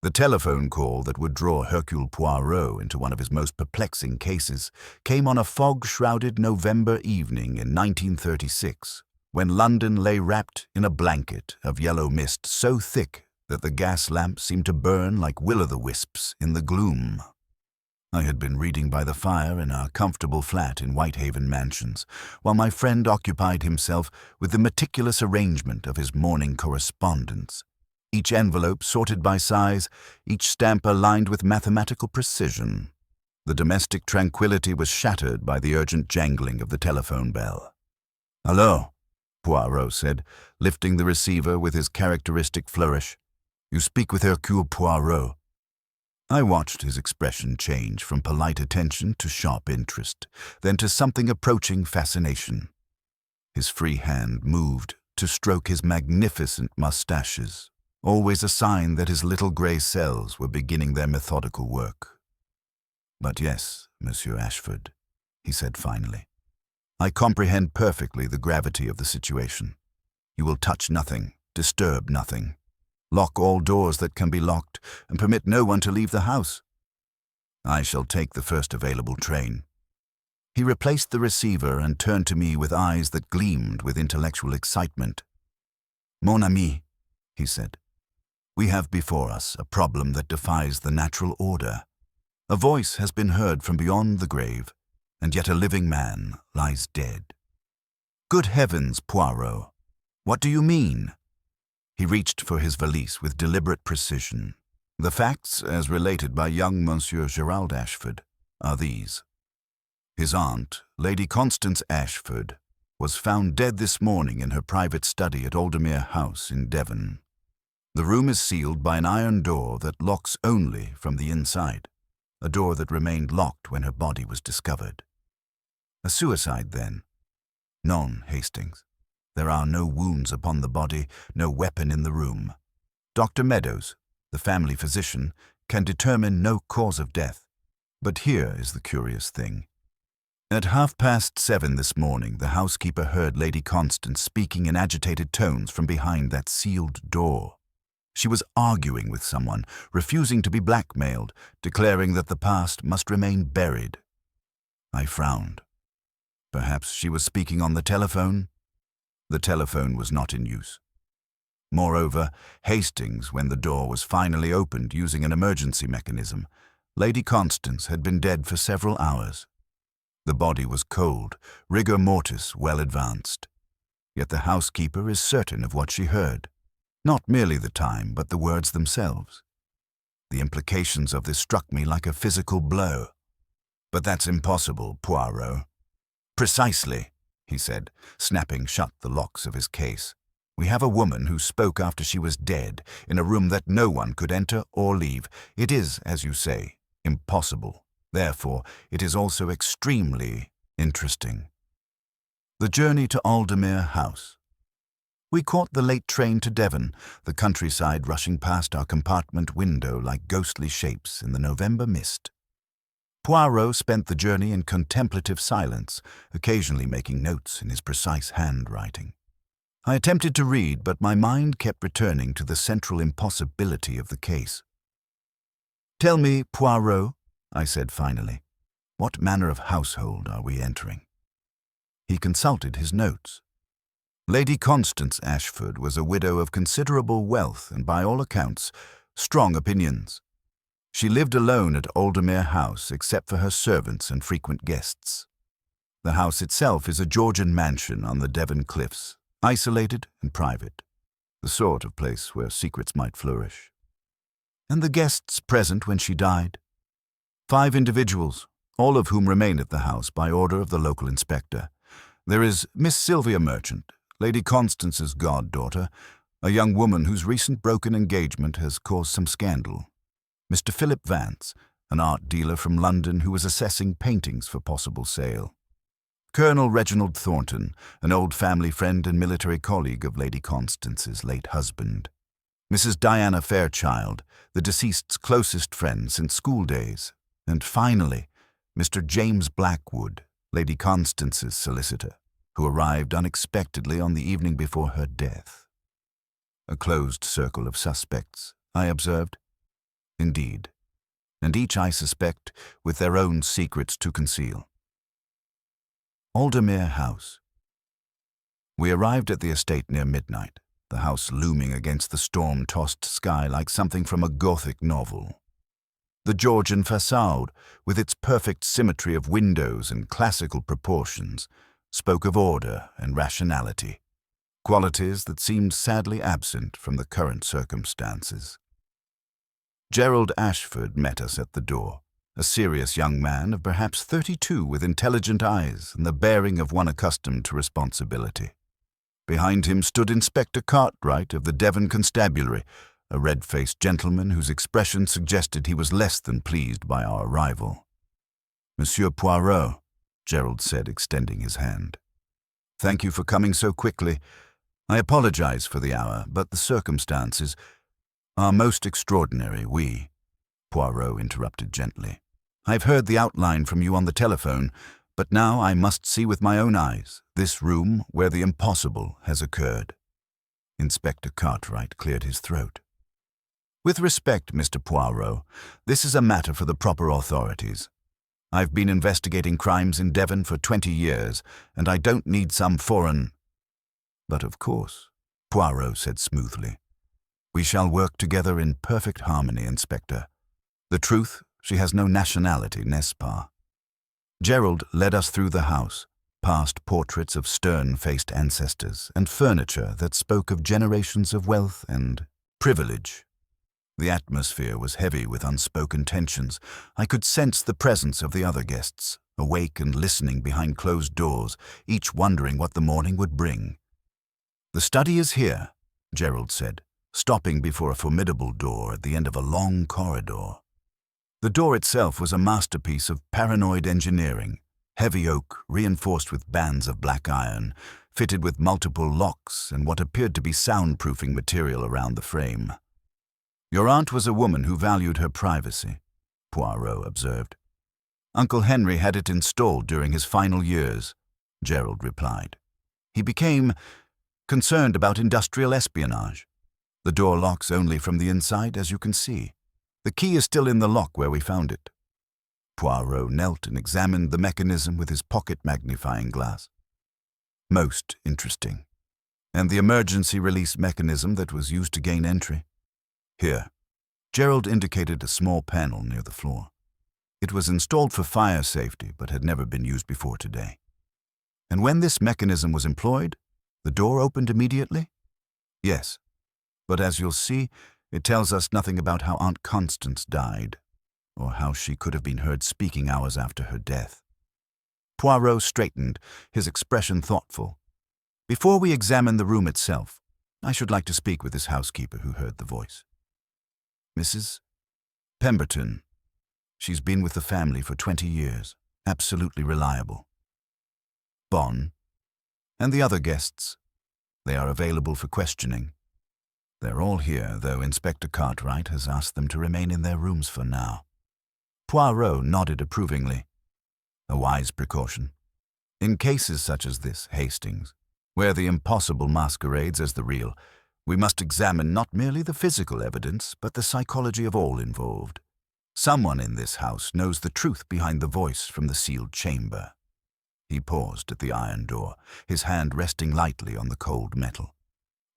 The telephone call that would draw Hercule Poirot into one of his most perplexing cases came on a fog-shrouded November evening in 1936, when London lay wrapped in a blanket of yellow mist so thick that the gas lamps seemed to burn like will-o'-the-wisps in the gloom. I had been reading by the fire in our comfortable flat in Whitehaven Mansions, while my friend occupied himself with the meticulous arrangement of his morning correspondence. Each envelope sorted by size, each stamp aligned with mathematical precision. The domestic tranquility was shattered by the urgent jangling of the telephone bell. "Hello," Poirot said, lifting the receiver with his characteristic flourish. "You speak with Hercule Poirot." I watched his expression change from polite attention to sharp interest, then to something approaching fascination. His free hand moved to stroke his magnificent mustaches, always a sign that his little grey cells were beginning their methodical work. "But yes, Monsieur Ashford," he said finally, "I comprehend perfectly the gravity of the situation. You will touch nothing, disturb nothing. Lock all doors that can be locked, and permit no one to leave the house." "I shall take the first available train." He replaced the receiver and turned to me with eyes that gleamed with intellectual excitement. "Mon ami," he said, "we have before us a problem that defies the natural order. A voice has been heard from beyond the grave, and yet a living man lies dead." "Good heavens, Poirot, what do you mean?" He reached for his valise with deliberate precision. "The facts, as related by young Monsieur Gerald Ashford, are these. His aunt, Lady Constance Ashford, was found dead this morning in her private study at Aldermere House in Devon. The room is sealed by an iron door that locks only from the inside, a door that remained locked when her body was discovered. A suicide, then? Non, Hastings. There are no wounds upon the body, no weapon in the room. Dr. Meadows, the family physician, can determine no cause of death. But here is the curious thing. At 7:30 this morning, the housekeeper heard Lady Constance speaking in agitated tones from behind that sealed door. She was arguing with someone, refusing to be blackmailed, declaring that the past must remain buried. I frowned. Perhaps she was speaking on the telephone? The telephone was not in use. Moreover, Hastings, when the door was finally opened using an emergency mechanism, Lady Constance had been dead for several hours. The body was cold, rigor mortis well advanced. Yet the housekeeper is certain of what she heard. Not merely the time, but the words themselves. The implications of this struck me like a physical blow. "But that's impossible, Poirot." "Precisely," he said, snapping shut the locks of his case. "We have a woman who spoke after she was dead, in a room that no one could enter or leave. It is, as you say, impossible. Therefore, it is also extremely interesting." The journey to Aldermere House. We caught the late train to Devon, the countryside rushing past our compartment window like ghostly shapes in the November mist. Poirot spent the journey in contemplative silence, occasionally making notes in his precise handwriting. I attempted to read, but my mind kept returning to the central impossibility of the case. "Tell me, Poirot," I said finally, "what manner of household are we entering?" He consulted his notes. Lady Constance Ashford was a widow of considerable wealth and, by all accounts, strong opinions. She lived alone at Aldermere House except for her servants and frequent guests. The house itself is a Georgian mansion on the Devon cliffs, isolated and private, the sort of place where secrets might flourish. And the guests present when she died? 5 individuals, all of whom remain at the house by order of the local inspector. There is Miss Sylvia Merchant, Lady Constance's goddaughter, a young woman whose recent broken engagement has caused some scandal. Mr. Philip Vance, an art dealer from London who was assessing paintings for possible sale. Colonel Reginald Thornton, an old family friend and military colleague of Lady Constance's late husband. Mrs. Diana Fairchild, the deceased's closest friend since school days. And finally, Mr. James Blackwood, Lady Constance's solicitor, who arrived unexpectedly on the evening before her death. A closed circle of suspects, I observed. Indeed. And each, I suspect, with their own secrets to conceal. Aldermere House. We arrived at the estate near midnight, the house looming against the storm-tossed sky like something from a Gothic novel. The Georgian façade, with its perfect symmetry of windows and classical proportions, spoke of order and rationality, qualities that seemed sadly absent from the current circumstances. Gerald Ashford met us at the door, a serious young man of perhaps 32 with intelligent eyes and the bearing of one accustomed to responsibility. Behind him stood Inspector Cartwright of the Devon Constabulary, a red-faced gentleman whose expression suggested he was less than pleased by our arrival. "Monsieur Poirot," Gerald said, extending his hand. "Thank you for coming so quickly. I apologize for the hour, but the circumstances are most extraordinary. Poirot interrupted gently. "I've heard the outline from you on the telephone, but now I must see with my own eyes this room where the impossible has occurred." Inspector Cartwright cleared his throat. "With respect, Mr. Poirot, this is a matter for the proper authorities. I've been investigating crimes in Devon for 20 years, and I don't need some foreign—" "But of course," Poirot said smoothly. "We shall work together in perfect harmony, Inspector. The truth, she has no nationality, n'est-ce pas?" Gerald led us through the house, past portraits of stern-faced ancestors and furniture that spoke of generations of wealth and privilege. The atmosphere was heavy with unspoken tensions. I could sense the presence of the other guests, awake and listening behind closed doors, each wondering what the morning would bring. "The study is here," Gerald said, stopping before a formidable door at the end of a long corridor. The door itself was a masterpiece of paranoid engineering, heavy oak reinforced with bands of black iron, fitted with multiple locks and what appeared to be soundproofing material around the frame. "Your aunt was a woman who valued her privacy," Poirot observed. "Uncle Henry had it installed during his final years," Gerald replied. "He became concerned about industrial espionage. The door locks only from the inside, as you can see. The key is still in the lock where we found it." Poirot knelt and examined the mechanism with his pocket magnifying glass. "Most interesting. And the emergency release mechanism that was used to gain entry?" "Here." Gerald indicated a small panel near the floor. It was installed for fire safety, but had never been used before today. "And when this mechanism was employed, the door opened immediately?" "Yes. But as you'll see, it tells us nothing about how Aunt Constance died, or how she could have been heard speaking hours after her death." Poirot straightened, his expression thoughtful. "Before we examine the room itself, I should like to speak with this housekeeper who heard the voice." "Mrs. Pemberton. She's been with the family for 20 years, absolutely reliable." "Bon. And the other guests? They are available for questioning." "They're all here, though Inspector Cartwright has asked them to remain in their rooms for now." Poirot nodded approvingly. "A wise precaution. In cases such as this, Hastings, where the impossible masquerades as the real, we must examine not merely the physical evidence, but the psychology of all involved. Someone in this house knows the truth behind the voice from the sealed chamber." He paused at the iron door, his hand resting lightly on the cold metal.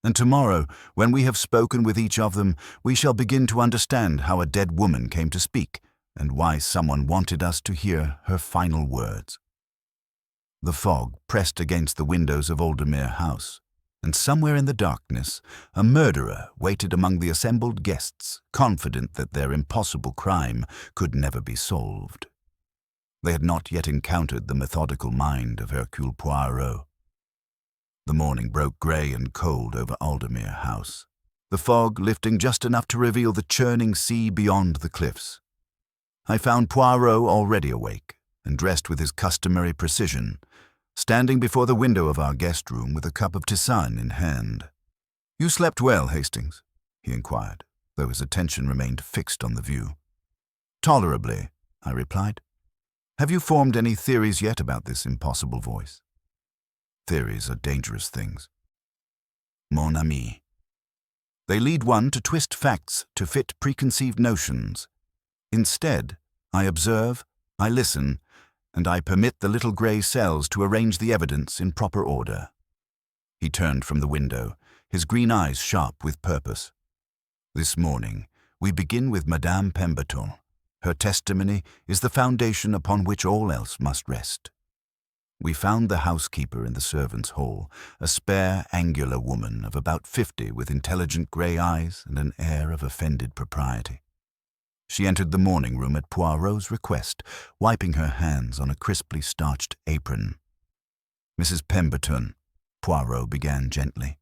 "And tomorrow, when we have spoken with each of them, we shall begin to understand how a dead woman came to speak, and why someone wanted us to hear her final words." The fog pressed against the windows of Aldermere House, and somewhere in the darkness, a murderer waited among the assembled guests, confident that their impossible crime could never be solved. They had not yet encountered the methodical mind of Hercule Poirot. The morning broke grey and cold over Aldermere House, the fog lifting just enough to reveal the churning sea beyond the cliffs. I found Poirot already awake and dressed with his customary precision, standing before the window of our guest room with a cup of tisane in hand. "You slept well, Hastings?" he inquired, though his attention remained fixed on the view. "Tolerably," I replied. "Have you formed any theories yet about this impossible voice?" "Theories are dangerous things, mon ami." They lead one to twist facts to fit preconceived notions. Instead, I observe, I listen, and I permit the little grey cells to arrange the evidence in proper order." He turned from the window, his green eyes sharp with purpose. "This morning, we begin with Madame Pemberton. Her testimony is the foundation upon which all else must rest. We found the housekeeper in the servants' hall, a spare, angular woman of about 50 with intelligent grey eyes and an air of offended propriety. She entered the morning room at Poirot's request, wiping her hands on a crisply starched apron. "Mrs. Pemberton," Poirot began gently,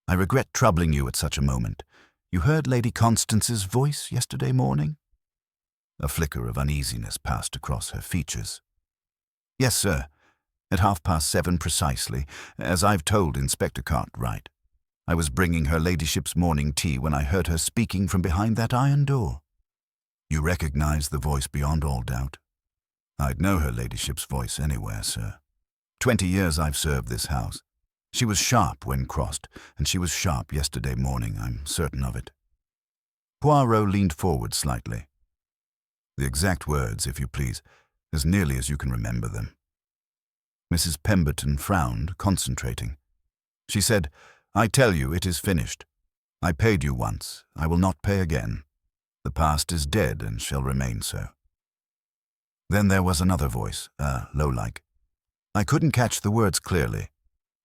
"I regret troubling you at such a moment. You heard Lady Constance's voice yesterday morning?" A flicker of uneasiness passed across her features. "Yes, sir. At 7:30 precisely, as I've told Inspector Cartwright. I was bringing her ladyship's morning tea when I heard her speaking from behind that iron door." "You recognize the voice beyond all doubt?" "I'd know her ladyship's voice anywhere, sir. 20 years I've served this house. She was sharp when crossed, and she was sharp yesterday morning, I'm certain of it." Poirot leaned forward slightly. "The exact words, if you please, as nearly as you can remember them." Mrs. Pemberton frowned, concentrating. She said, "I tell you, it is finished. I paid you once. I will not pay again. The past is dead and shall remain so." Then there was another voice, low-like. I couldn't catch the words clearly.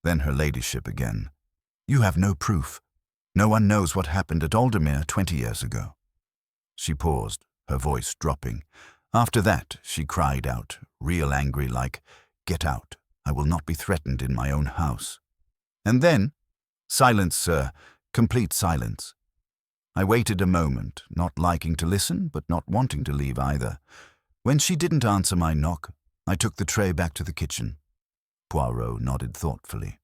Then her ladyship again. "You have no proof. No one knows what happened at Aldermere 20 years ago." She paused, her voice dropping. After that, she cried out, real angry like, "Get out. I will not be threatened in my own house." And then, silence, sir, complete silence. I waited a moment, not liking to listen, but not wanting to leave either. When she didn't answer my knock, I took the tray back to the kitchen. Poirot nodded thoughtfully.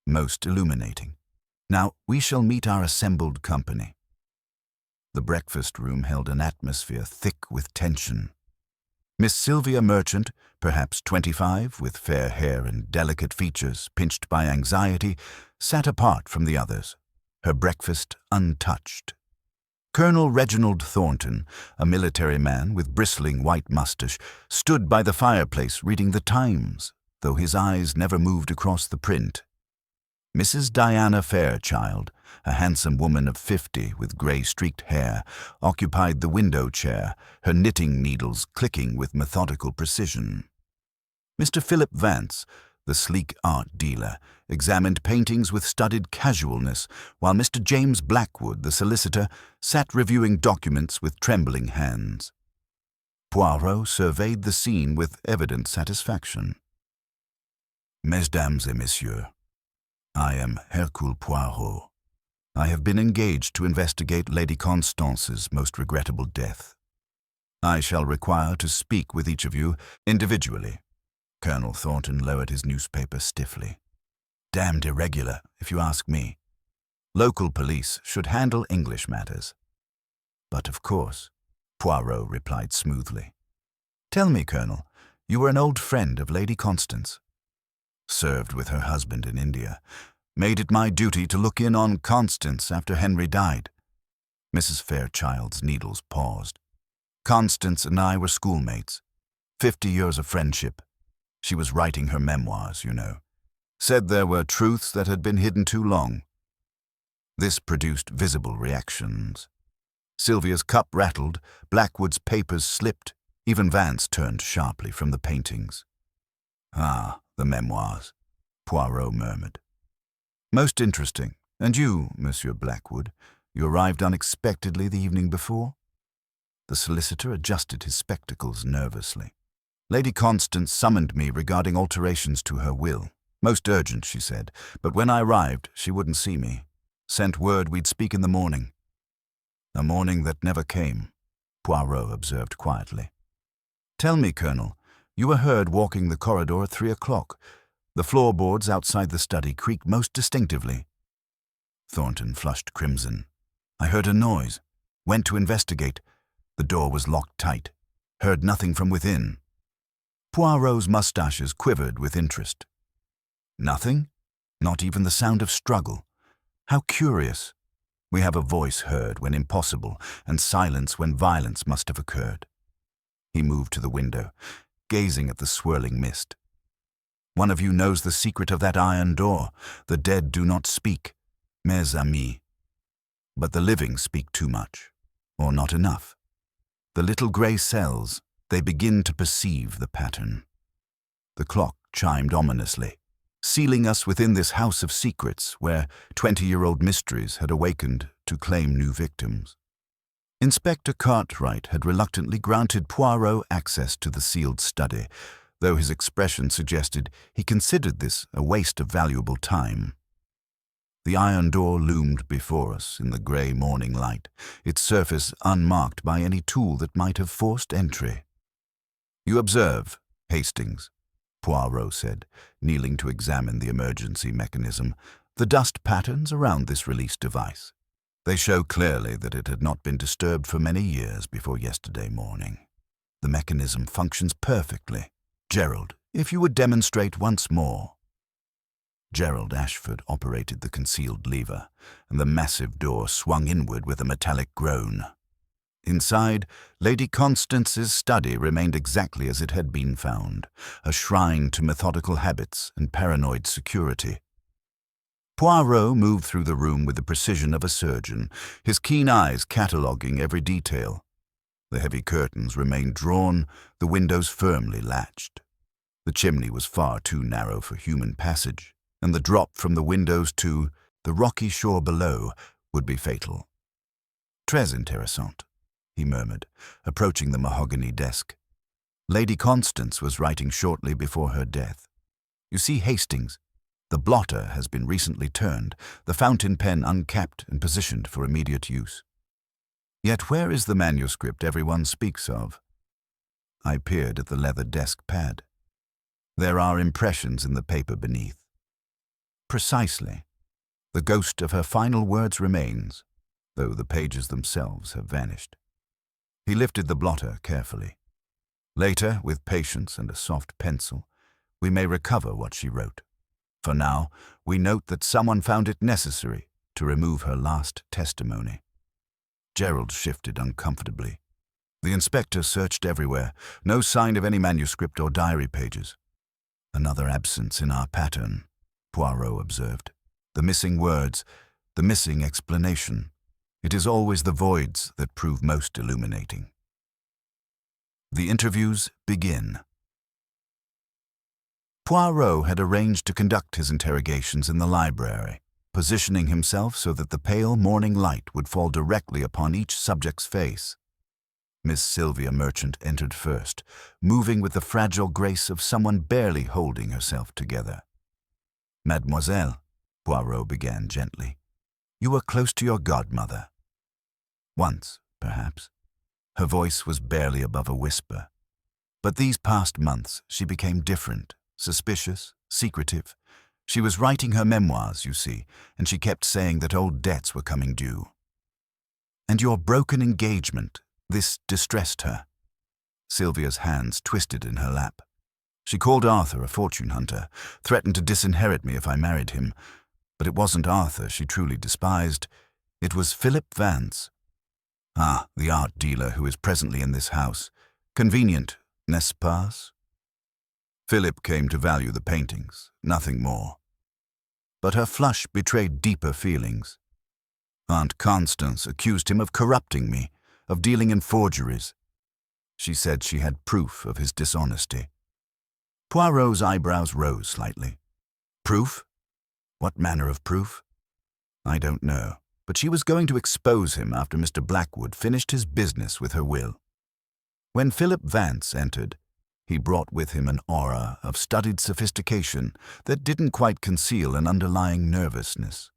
"Most illuminating. Now we shall meet our assembled company." The breakfast room held an atmosphere thick with tension. Miss Sylvia Merchant, perhaps 25, with fair hair and delicate features pinched by anxiety, sat apart from the others, her breakfast untouched. Colonel Reginald Thornton, a military man with bristling white moustache, stood by the fireplace reading the Times, though his eyes never moved across the print. Mrs. Diana Fairchild, a handsome woman of 50 with grey-streaked hair, occupied the window chair, her knitting needles clicking with methodical precision. Mr. Philip Vance, the sleek art dealer, examined paintings with studied casualness, while Mr. James Blackwood, the solicitor, sat reviewing documents with trembling hands. Poirot surveyed the scene with evident satisfaction. "Mesdames et messieurs, I am Hercule Poirot. I have been engaged to investigate Lady Constance's most regrettable death. I shall require to speak with each of you individually." Colonel Thornton lowered his newspaper stiffly. "Damned irregular, if you ask me. Local police should handle English matters." "But of course," Poirot replied smoothly. "Tell me, Colonel, you were an old friend of Lady Constance." "Served with her husband in India. Made it my duty to look in on Constance after Henry died." Mrs. Fairchild's needles paused. "Constance and I were schoolmates. 50 years of friendship. She was writing her memoirs, you know. Said there were truths that had been hidden too long." This produced visible reactions. Sylvia's cup rattled, Blackwood's papers slipped, even Vance turned sharply from the paintings. "Ah, the memoirs," Poirot murmured. "Most interesting. And you, Monsieur Blackwood, you arrived unexpectedly the evening before?" The solicitor adjusted his spectacles nervously. "Lady Constance summoned me regarding alterations to her will. Most urgent, she said, but when I arrived, she wouldn't see me. Sent word we'd speak in the morning." "A morning that never came," Poirot observed quietly. "Tell me, Colonel, you were heard walking the corridor at 3 o'clock. The floorboards outside the study creaked most distinctively." Thornton flushed crimson. "I heard a noise. Went to investigate. The door was locked tight. Heard nothing from within." Poirot's mustaches quivered with interest. "Nothing? Not even the sound of struggle? How curious. We have a voice heard when impossible, and silence when violence must have occurred. He moved to the window, gazing at the swirling mist. One of you knows the secret of that iron door. The dead do not speak, mes amis. But the living speak too much, or not enough. The little grey cells, they begin to perceive the pattern. The clock chimed ominously, sealing us within this house of secrets where 20-year-old mysteries had awakened to claim new victims. Inspector Cartwright had reluctantly granted Poirot access to the sealed study, though his expression suggested he considered this a waste of valuable time. The iron door loomed before us in the grey morning light, its surface unmarked by any tool that might have forced entry. "You observe, Hastings," Poirot said, kneeling to examine the emergency mechanism, "the dust patterns around this release device. They show clearly that it had not been disturbed for many years before yesterday morning. The mechanism functions perfectly. Gerald, if you would demonstrate once more." Gerald Ashford operated the concealed lever, and the massive door swung inward with a metallic groan. Inside, Lady Constance's study remained exactly as it had been found, a shrine to methodical habits and paranoid security. Poirot moved through the room with the precision of a surgeon, his keen eyes cataloguing every detail. The heavy curtains remained drawn, the windows firmly latched. The chimney was far too narrow for human passage, and the drop from the windows to the rocky shore below would be fatal. "Très intéressant," he murmured, approaching the mahogany desk. Lady Constance was writing shortly before her death. "You see, Hastings, the blotter has been recently turned, the fountain pen uncapped and positioned for immediate use. Yet where is the manuscript everyone speaks of?" I peered at the leather desk pad. "There are impressions in the paper beneath." "Precisely. The ghost of her final words remains, though the pages themselves have vanished." He lifted the blotter carefully. "Later, with patience and a soft pencil, we may recover what she wrote. For now, we note that someone found it necessary to remove her last testimony." Gerald shifted uncomfortably. The inspector searched everywhere, no sign of any manuscript or diary pages. "Another absence in our pattern," Poirot observed. "The missing words, the missing explanation. It is always the voids that prove most illuminating." The interviews begin. Poirot had arranged to conduct his interrogations in the library, positioning himself so that the pale morning light would fall directly upon each subject's face. Miss Sylvia Merchant entered first, moving with the fragile grace of someone barely holding herself together. "Mademoiselle," Poirot began gently, "you were close to your godmother." "Once, perhaps." Her voice was barely above a whisper. "But these past months she became different, suspicious, secretive. She was writing her memoirs, you see, and she kept saying that old debts were coming due. And your broken engagement, this distressed her." Sylvia's hands twisted in her lap. "She called Arthur a fortune hunter, threatened to disinherit me if I married him. But it wasn't Arthur she truly despised. It was Philip Vance. Ah, the art dealer who is presently in this house. Convenient, n'est-ce pas? Philip came to value the paintings, nothing more. But her flush betrayed deeper feelings. Aunt Constance accused him of corrupting me, of dealing in forgeries. She said she had proof of his dishonesty." Poirot's eyebrows rose slightly. "Proof? What manner of proof?" "I don't know, but she was going to expose him after Mr. Blackwood finished his business with her will. When Philip Vance entered, he brought with him an aura of studied sophistication that didn't quite conceal an underlying nervousness.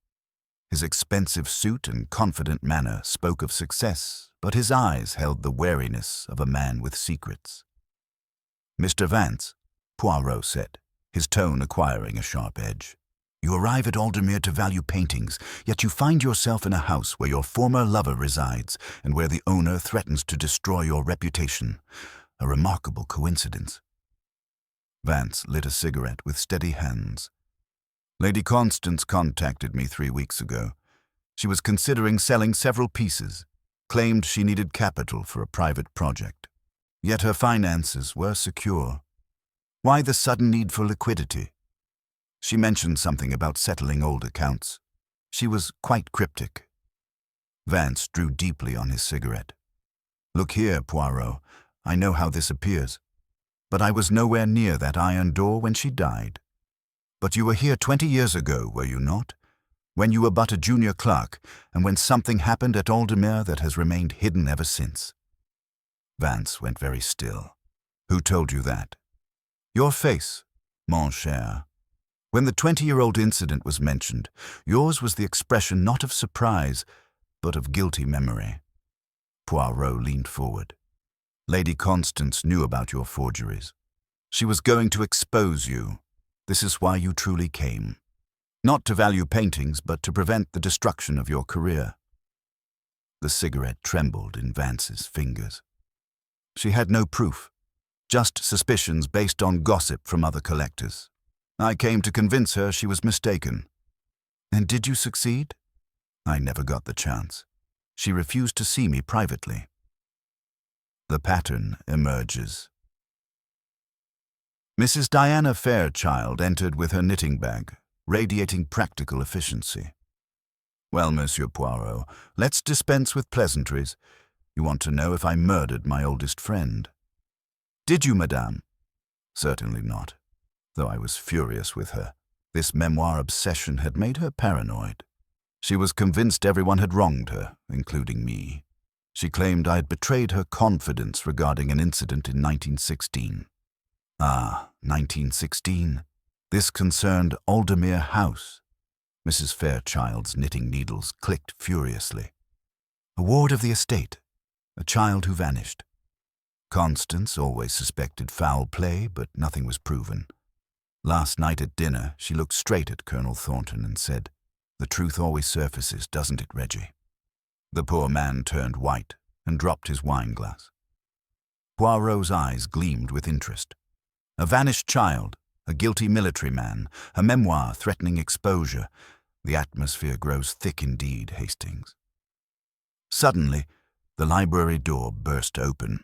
His expensive suit and confident manner spoke of success, but his eyes held the wariness of a man with secrets. "Mr. Vance," Poirot said, his tone acquiring a sharp edge, "you arrive at Aldermere to value paintings, yet you find yourself in a house where your former lover resides and where the owner threatens to destroy your reputation. A remarkable coincidence." Vance lit a cigarette with steady hands. "Lady Constance contacted me 3 weeks ago. She was considering selling several pieces, claimed she needed capital for a private project. Yet her finances were secure. Why the sudden need for liquidity? She mentioned something about settling old accounts. She was quite cryptic. Vance drew deeply on his cigarette. "Look here, Poirot, I know how this appears, but I was nowhere near that iron door when she died. But you were here 20 years ago, were you not? When you were but a junior clerk, and when something happened at Aldermere that has remained hidden ever since." Vance went very still. "Who told you that?" "Your face, mon cher. When the 20-year-old incident was mentioned, yours was the expression not of surprise, but of guilty memory." Poirot leaned forward. "Lady Constance knew about your forgeries. She was going to expose you. This is why you truly came. Not to value paintings, but to prevent the destruction of your career." The cigarette trembled in Vance's fingers. "She had no proof, just suspicions based on gossip from other collectors. I came to convince her she was mistaken." "And did you succeed?" "I never got the chance. She refused to see me privately." The pattern emerges. Mrs. Diana Fairchild entered with her knitting bag, radiating practical efficiency. "Well, Monsieur Poirot, let's dispense with pleasantries. You want to know if I murdered my oldest friend." "Did you, madame?" "Certainly not, though I was furious with her. This memoir obsession had made her paranoid. She was convinced everyone had wronged her, including me. She claimed I had betrayed her confidence regarding an incident in 1916. Ah, 1916. This concerned Aldermere House. Mrs. Fairchild's knitting needles clicked furiously. A ward of the estate, a child who vanished. Constance always suspected foul play, but nothing was proven. Last night at dinner, she looked straight at Colonel Thornton and said, "The truth always surfaces, doesn't it, Reggie?" The poor man turned white and dropped his wine glass. Poirot's eyes gleamed with interest. A vanished child, a guilty military man, a memoir threatening exposure. The atmosphere grows thick indeed, Hastings. Suddenly, the library door burst open.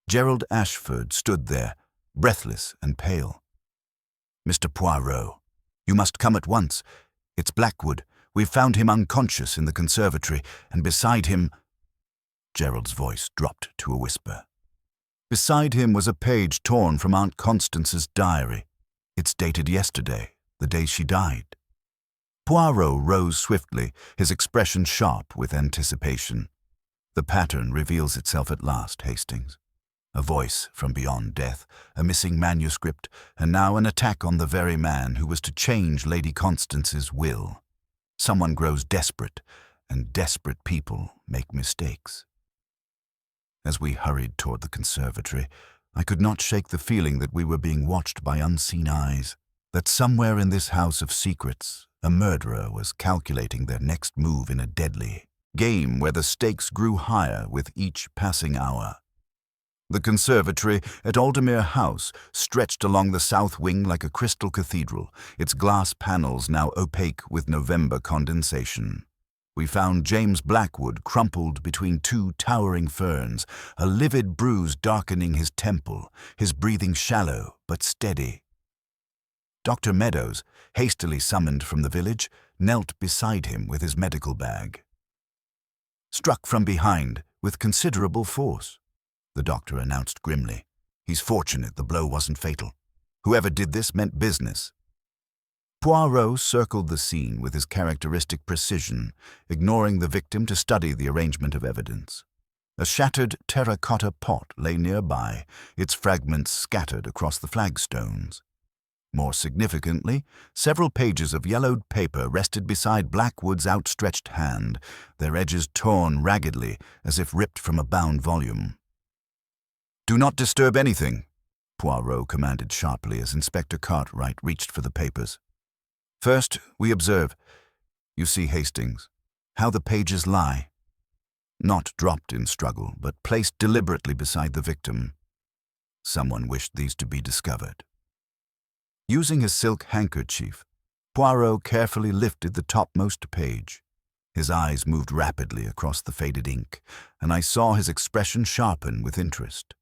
Gerald Ashford stood there, breathless and pale. "Mr. Poirot, you must come at once. It's Blackwood. We've found him unconscious in the conservatory, and beside him—" Gerald's voice dropped to a whisper. Beside him was a page torn from Aunt Constance's diary. It's dated yesterday, the day she died. Poirot rose swiftly, his expression sharp with anticipation. The pattern reveals itself at last, Hastings. A voice from beyond death, a missing manuscript, and now an attack on the very man who was to change Lady Constance's will. Someone grows desperate, and desperate people make mistakes. As we hurried toward the conservatory, I could not shake the feeling that we were being watched by unseen eyes, that somewhere in this house of secrets, a murderer was calculating their next move in a deadly game where the stakes grew higher with each passing hour. The conservatory at Aldermere House stretched along the south wing like a crystal cathedral, its glass panels now opaque with November condensation. We found James Blackwood crumpled between two towering ferns, a livid bruise darkening his temple, his breathing shallow but steady. Dr. Meadows, hastily summoned from the village, knelt beside him with his medical bag. "Struck from behind with considerable force," the doctor announced grimly. "He's fortunate the blow wasn't fatal. Whoever did this meant business." Poirot circled the scene with his characteristic precision, ignoring the victim to study the arrangement of evidence. A shattered terracotta pot lay nearby, its fragments scattered across the flagstones. More significantly, several pages of yellowed paper rested beside Blackwood's outstretched hand, their edges torn raggedly as if ripped from a bound volume. "Do not disturb anything," Poirot commanded sharply as Inspector Cartwright reached for the papers. "First, we observe, you see, Hastings, how the pages lie. Not dropped in struggle, but placed deliberately beside the victim. Someone wished these to be discovered." Using his silk handkerchief, Poirot carefully lifted the topmost page. His eyes moved rapidly across the faded ink, and I saw his expression sharpen with interest.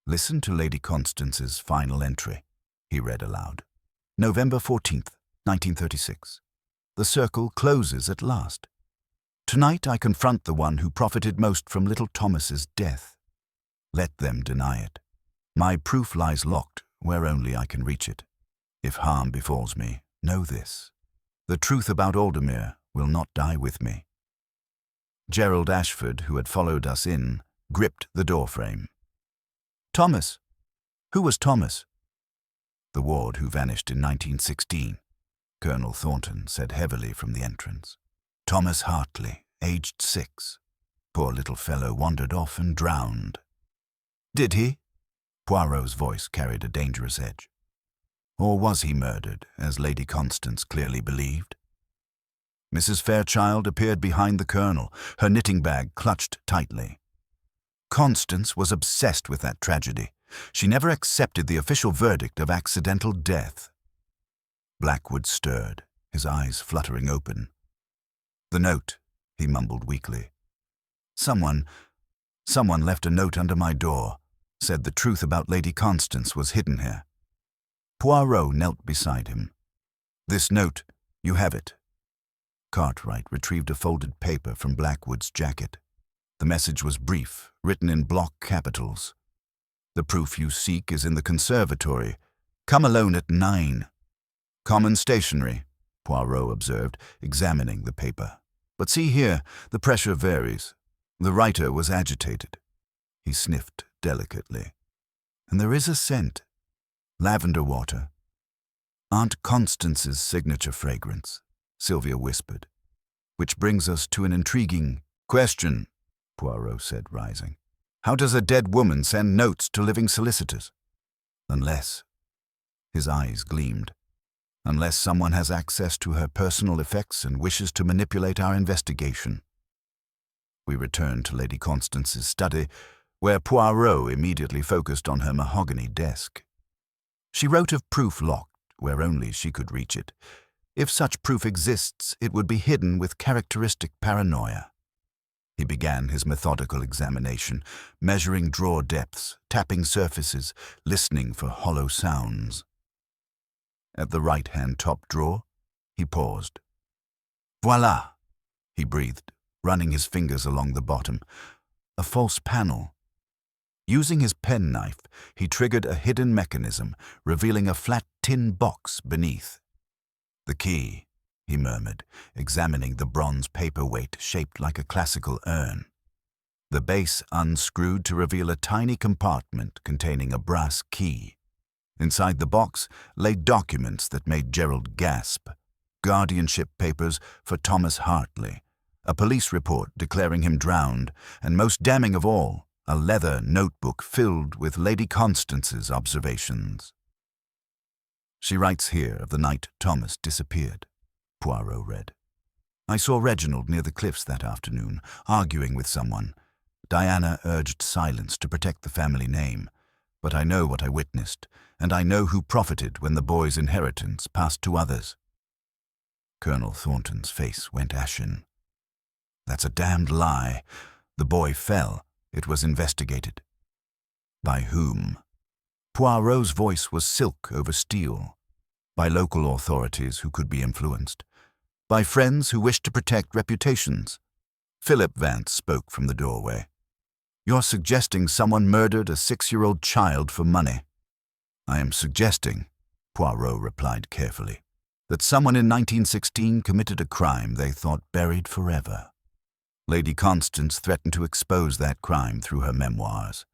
"Listen to Lady Constance's final entry," he read aloud. "November 14th, 1936. The circle closes at last. Tonight I confront the one who profited most from little Thomas's death. Let them deny it. My proof lies locked where only I can reach it. If harm befalls me, know this. The truth about Aldermere will not die with me." Gerald Ashford, who had followed us in, gripped the doorframe. "Thomas? Who was Thomas?" "The ward who vanished in 1916, Colonel Thornton said heavily from the entrance. "Thomas Hartley, aged 6. Poor little fellow wandered off and drowned." "Did he?" Poirot's voice carried a dangerous edge. "Or was he murdered, as Lady Constance clearly believed?" Mrs. Fairchild appeared behind the Colonel, her knitting bag clutched tightly. "Constance was obsessed with that tragedy. She never accepted the official verdict of accidental death." Blackwood stirred, his eyes fluttering open. "The note," he mumbled weakly. Someone left a note under my door, said the truth about Lady Constance was hidden here." Poirot knelt beside him. "This note, you have it." Cartwright retrieved a folded paper from Blackwood's jacket. The message was brief, written in block capitals. "The proof you seek is in the conservatory. Come alone at 9. "Common stationery," Poirot observed, examining the paper. "But see here, the pressure varies. The writer was agitated." He sniffed delicately. "And there is a scent. Lavender water. Aunt Constance's signature fragrance," Sylvia whispered. "Which brings us to an intriguing question," Poirot said, rising. "How does a dead woman send notes to living solicitors? Unless—" his eyes gleamed. "Unless someone has access to her personal effects and wishes to manipulate our investigation." We returned to Lady Constance's study, where Poirot immediately focused on her mahogany desk. She wrote of proof locked where only she could reach it. If such proof exists, it would be hidden with characteristic paranoia. He began his methodical examination, measuring drawer depths, tapping surfaces, listening for hollow sounds. At the right-hand top drawer, he paused. "Voila!" he breathed, running his fingers along the bottom. "A false panel." Using his penknife, he triggered a hidden mechanism, revealing a flat tin box beneath. "The key," he murmured, examining the bronze paperweight shaped like a classical urn. The base unscrewed to reveal a tiny compartment containing a brass key. Inside the box lay documents that made Gerald gasp. Guardianship papers for Thomas Hartley, a police report declaring him drowned, and most damning of all, a leather notebook filled with Lady Constance's observations. "She writes here of the night Thomas disappeared," Poirot read. "I saw Reginald near the cliffs that afternoon, arguing with someone. Diana urged silence to protect the family name, but I know what I witnessed, and I know who profited when the boy's inheritance passed to others." Colonel Thornton's face went ashen. "That's a damned lie. The boy fell. It was investigated." "By whom?" Poirot's voice was silk over steel. "By local authorities who could be influenced. By friends who wished to protect reputations." Philip Vance spoke from the doorway. "You're suggesting someone murdered a 6-year-old child for money." "I am suggesting," Poirot replied carefully, "that someone in 1916 committed a crime they thought buried forever. Lady Constance threatened to expose that crime through her memoirs.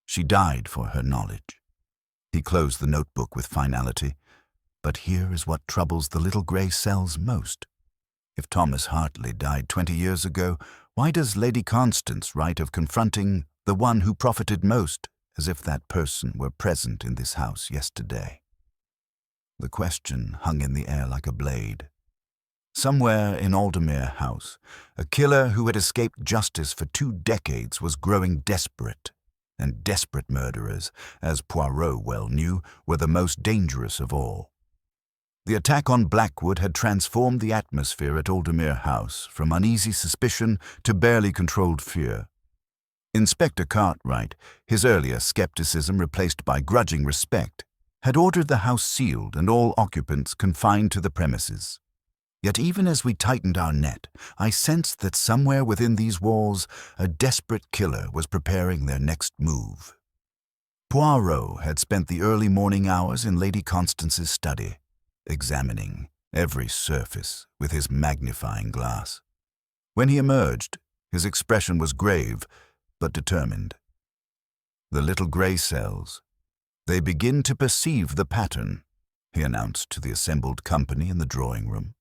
She died for her knowledge." He closed the notebook with finality. "But here is what troubles the little grey cells most. If Thomas Hartley died 20 years ago, why does Lady Constance write of confronting the one who profited most, as if that person were present in this house yesterday?" The question hung in the air like a blade. Somewhere in Aldermere House, a killer who had escaped justice for 2 decades was growing desperate, and desperate murderers, as Poirot well knew, were the most dangerous of all. The attack on Blackwood had transformed the atmosphere at Aldermere House from uneasy suspicion to barely controlled fear. Inspector Cartwright, his earlier skepticism replaced by grudging respect, had ordered the house sealed and all occupants confined to the premises. Yet even as we tightened our net, I sensed that somewhere within these walls a desperate killer was preparing their next move. Poirot had spent the early morning hours in Lady Constance's study, examining every surface with his magnifying glass. When he emerged, his expression was grave but determined. "The little grey cells. They begin to perceive the pattern," he announced to the assembled company in the drawing room.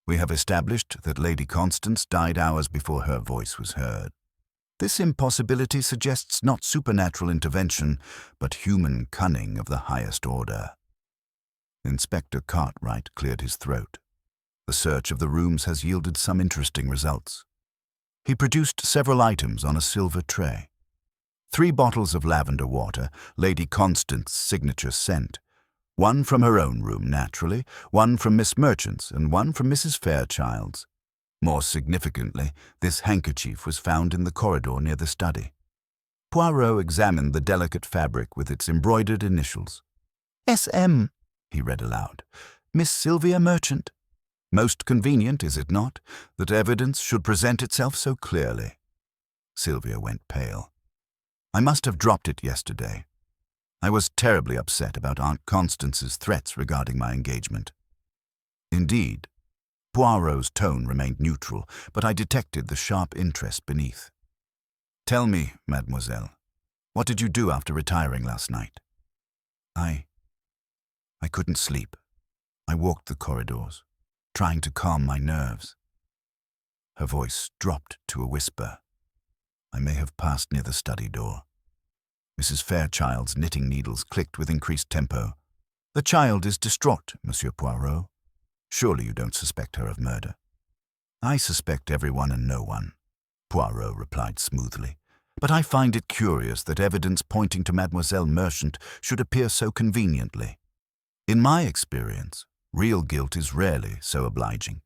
"We have established that Lady Constance died hours before her voice was heard. This impossibility suggests not supernatural intervention, but human cunning of the highest order." Inspector Cartwright cleared his throat. "The search of the rooms has yielded some interesting results." He produced several items on a silver tray. 3 bottles of lavender water, Lady Constance's signature scent, one from her own room, naturally, one from Miss Merchant's, and one from Mrs. Fairchild's. More significantly, this handkerchief was found in the corridor near the study. Poirot examined the delicate fabric with its embroidered initials. "S.M.," he read aloud. "Miss Sylvia Merchant. Most convenient, is it not, that evidence should present itself so clearly?" Sylvia went pale. "I must have dropped it yesterday. I was terribly upset about Aunt Constance's threats regarding my engagement." Indeed, Poirot's tone remained neutral, but I detected the sharp interest beneath. "Tell me, mademoiselle, what did you do after retiring last night?" I couldn't sleep. I walked the corridors, trying to calm my nerves." Her voice dropped to a whisper. "I may have passed near the study door." Mrs. Fairchild's knitting needles clicked with increased tempo. "The child is distraught, Monsieur Poirot. Surely you don't suspect her of murder?" "I suspect everyone and no one," Poirot replied smoothly. "But I find it curious that evidence pointing to Mademoiselle Merchant should appear so conveniently. In my experience, real guilt is rarely so obliging."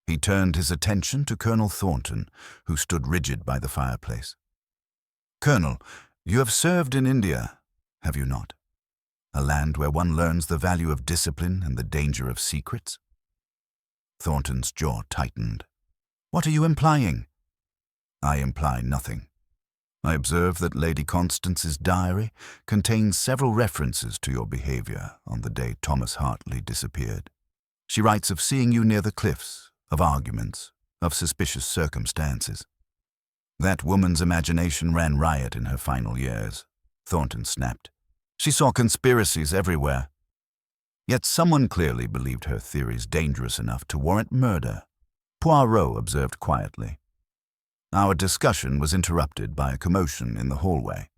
He turned his attention to Colonel Thornton, who stood rigid by the fireplace. "Colonel, you have served in India, have you not? A land where one learns the value of discipline and the danger of secrets?" Thornton's jaw tightened. "What are you implying?" "I imply nothing. I observe that Lady Constance's diary contains several references to your behavior on the day Thomas Hartley disappeared. She writes of seeing you near the cliffs, of arguments, of suspicious circumstances. That woman's imagination ran riot in her final years," Thornton snapped. "She saw conspiracies everywhere. Yet someone clearly believed her theories dangerous enough to warrant murder," Poirot observed quietly. Our discussion was interrupted by a commotion in the hallway.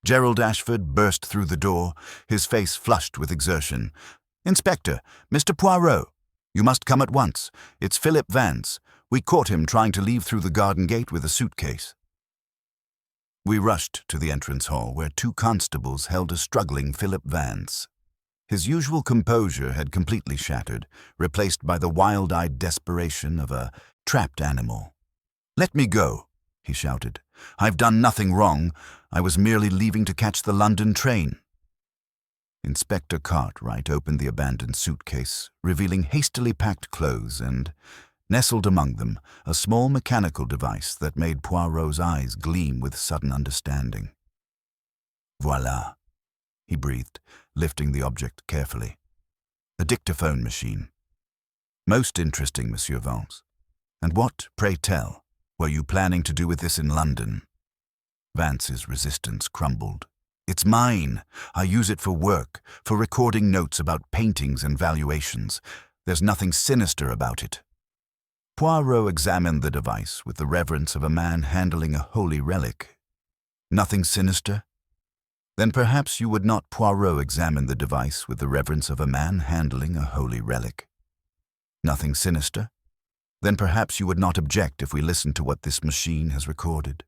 Gerald Ashford burst through the door, his face flushed with exertion. "Inspector, Mr. Poirot, you must come at once. It's Philip Vance. We caught him trying to leave through the garden gate with a suitcase." We rushed to the entrance hall where 2 constables held a struggling Philip Vance. His usual composure had completely shattered, replaced by the wild-eyed desperation of a trapped animal. "Let me go," he shouted. "I've done nothing wrong. I was merely leaving to catch the London train." Inspector Cartwright opened the abandoned suitcase, revealing hastily packed clothes and, nestled among them, a small mechanical device that made Poirot's eyes gleam with sudden understanding. "Voilà," he breathed, lifting the object carefully. "A dictaphone machine. Most interesting, Monsieur Vance. And what, pray tell, were you planning to do with this in London?" Vance's resistance crumbled. "It's mine. I use it for work, for recording notes about paintings and valuations. There's nothing sinister about it." Poirot examined the device with the reverence of a man handling a holy relic. "Nothing sinister? Then perhaps you would not." Poirot examined the device with the reverence of a man handling a holy relic. "Nothing sinister? Then perhaps you would not object if we listened to what this machine has recorded."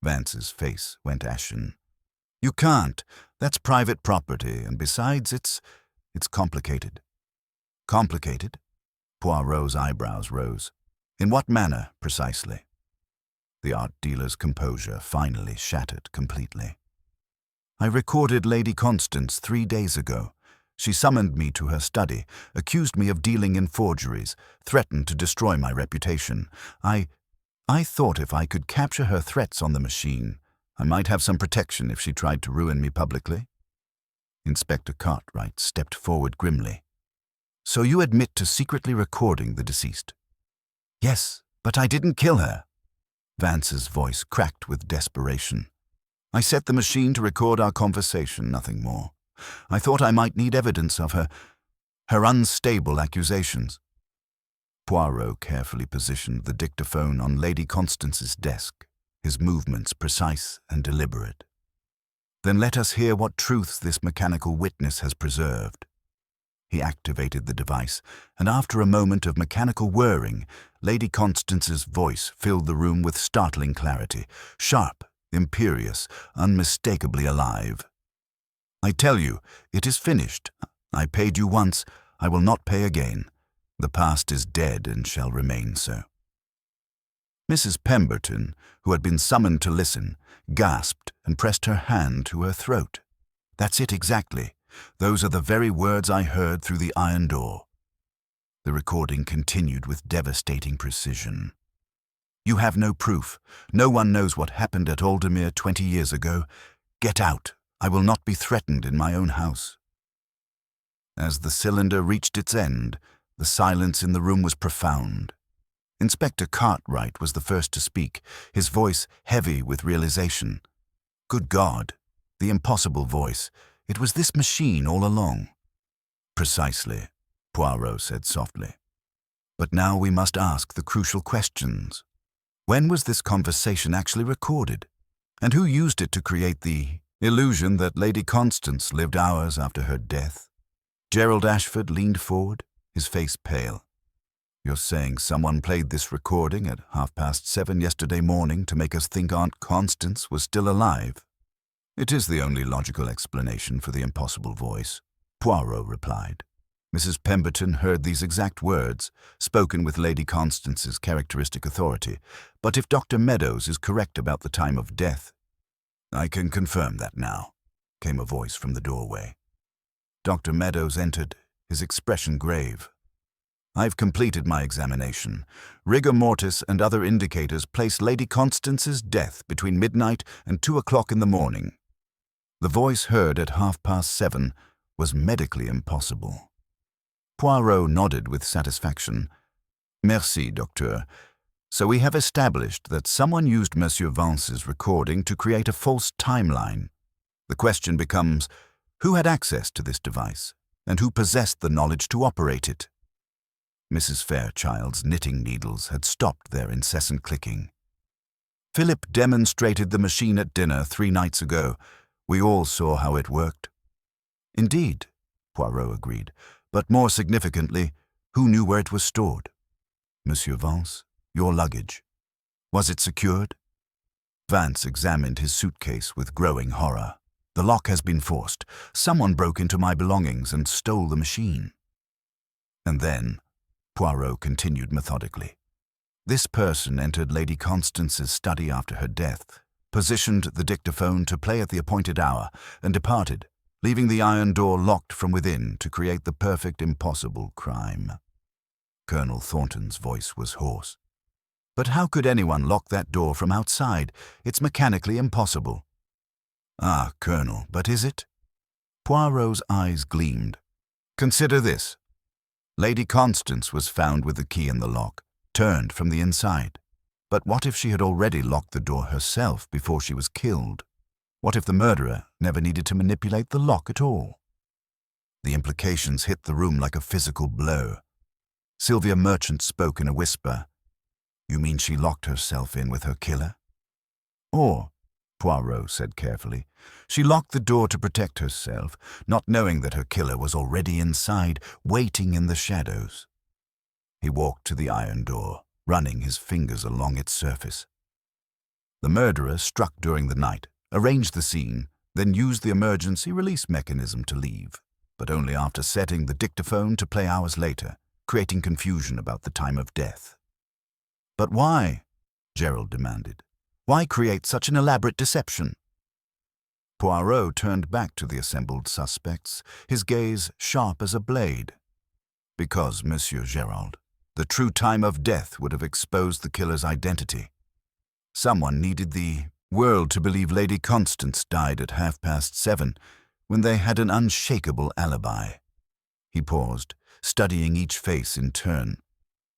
Vance's face went ashen. "You can't. That's private property, and besides, it's It's complicated. Complicated? Poirot's eyebrows rose. In what manner, precisely? The art dealer's composure finally shattered completely. I recorded Lady Constance 3 days ago. She summoned me to her study, accused me of dealing in forgeries, threatened to destroy my reputation. I thought if I could capture her threats on the machine, I might have some protection if she tried to ruin me publicly. Inspector Cartwright stepped forward grimly. So you admit to secretly recording the deceased? Yes, but I didn't kill her. Vance's voice cracked with desperation. I set the machine to record our conversation, nothing more. I thought I might need evidence of her unstable accusations. Poirot carefully positioned the dictaphone on Lady Constance's desk, his movements precise and deliberate. Then let us hear what truths this mechanical witness has preserved. He activated the device, and after a moment of mechanical whirring, Lady Constance's voice filled the room with startling clarity, sharp, imperious, unmistakably alive. I tell you, it is finished. I paid you once, I will not pay again. The past is dead and shall remain so. Mrs. Pemberton, who had been summoned to listen, gasped and pressed her hand to her throat. That's it exactly. Those are the very words I heard through the iron door. The recording continued with devastating precision. You have no proof. No one knows what happened at Aldermere 20 years ago. Get out. I will not be threatened in my own house. As the cylinder reached its end, the silence in the room was profound. Inspector Cartwright was the first to speak, his voice heavy with realization. Good God, the impossible voice. It was this machine all along. Precisely, Poirot said softly. But now we must ask the crucial questions. When was this conversation actually recorded? And who used it to create the illusion that Lady Constance lived hours after her death? Gerald Ashford leaned forward, his face pale. You're saying someone played this recording at 7:30 yesterday morning to make us think Aunt Constance was still alive? It is the only logical explanation for the impossible voice, Poirot replied. Mrs. Pemberton heard these exact words, spoken with Lady Constance's characteristic authority. But if Dr. Meadows is correct about the time of death, I can confirm that now, came a voice from the doorway. Dr. Meadows entered, his expression grave. I've completed my examination. Rigor mortis and other indicators place Lady Constance's death between midnight and 2 o'clock in the morning. The voice heard at 7:30 was medically impossible. Poirot nodded with satisfaction. Merci, docteur. So we have established that someone used Monsieur Vance's recording to create a false timeline. The question becomes, who had access to this device, and who possessed the knowledge to operate it? Mrs. Fairchild's knitting needles had stopped their incessant clicking. Philip demonstrated the machine at dinner 3 nights ago. We all saw how it worked. Indeed, Poirot agreed, but more significantly, who knew where it was stored? Monsieur Vance, your luggage. Was it secured? Vance examined his suitcase with growing horror. The lock has been forced. Someone broke into my belongings and stole the machine. And then, Poirot continued methodically, this person entered Lady Constance's study after her death, positioned the dictaphone to play at the appointed hour, and departed, leaving the iron door locked from within to create the perfect impossible crime. Colonel Thornton's voice was hoarse. But how could anyone lock that door from outside? It's mechanically impossible. Ah, Colonel, but is it? Poirot's eyes gleamed. Consider this. Lady Constance was found with the key in the lock, turned from the inside. But what if she had already locked the door herself before she was killed? What if the murderer never needed to manipulate the lock at all? The implications hit the room like a physical blow. Sylvia Merchant spoke in a whisper. You mean she locked herself in with her killer? Or, Poirot said carefully, she locked the door to protect herself, not knowing that her killer was already inside, waiting in the shadows. He walked to the iron door, running his fingers along its surface. The murderer struck during the night, arranged the scene, then used the emergency release mechanism to leave. but only after setting the dictaphone to play hours later, creating confusion about the time of death. "But why?" Gerald demanded. "Why create such an elaborate deception?" Poirot turned back to the assembled suspects, his gaze sharp as a blade. "Because, Monsieur Gerald, the true time of death would have exposed the killer's identity. Someone needed the world to believe Lady Constance died at 7:30, when they had an unshakable alibi." He paused, studying each face in turn.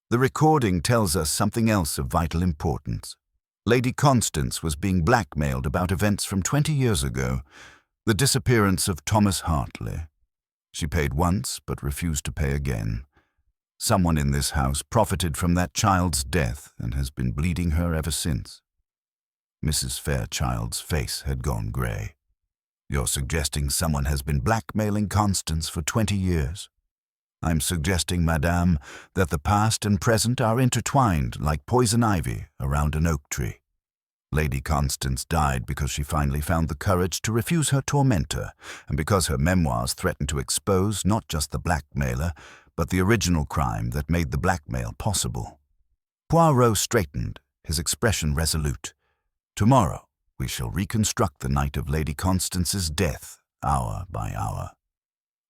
"The recording tells us something else of vital importance. Lady Constance was being blackmailed about events from 20 years ago, the disappearance of Thomas Hartley. She paid once, but refused to pay again. Someone in this house profited from that child's death and has been bleeding her ever since." Mrs. Fairchild's face had gone grey. "You're suggesting someone has been blackmailing Constance for 20 years? I'm suggesting, madame, that the past and present are intertwined like poison ivy around an oak tree. Lady Constance died because she finally found the courage to refuse her tormentor, and because her memoirs threatened to expose not just the blackmailer, but the original crime that made the blackmail possible." Poirot straightened, his expression resolute. "Tomorrow, we shall reconstruct the night of Lady Constance's death, hour by hour.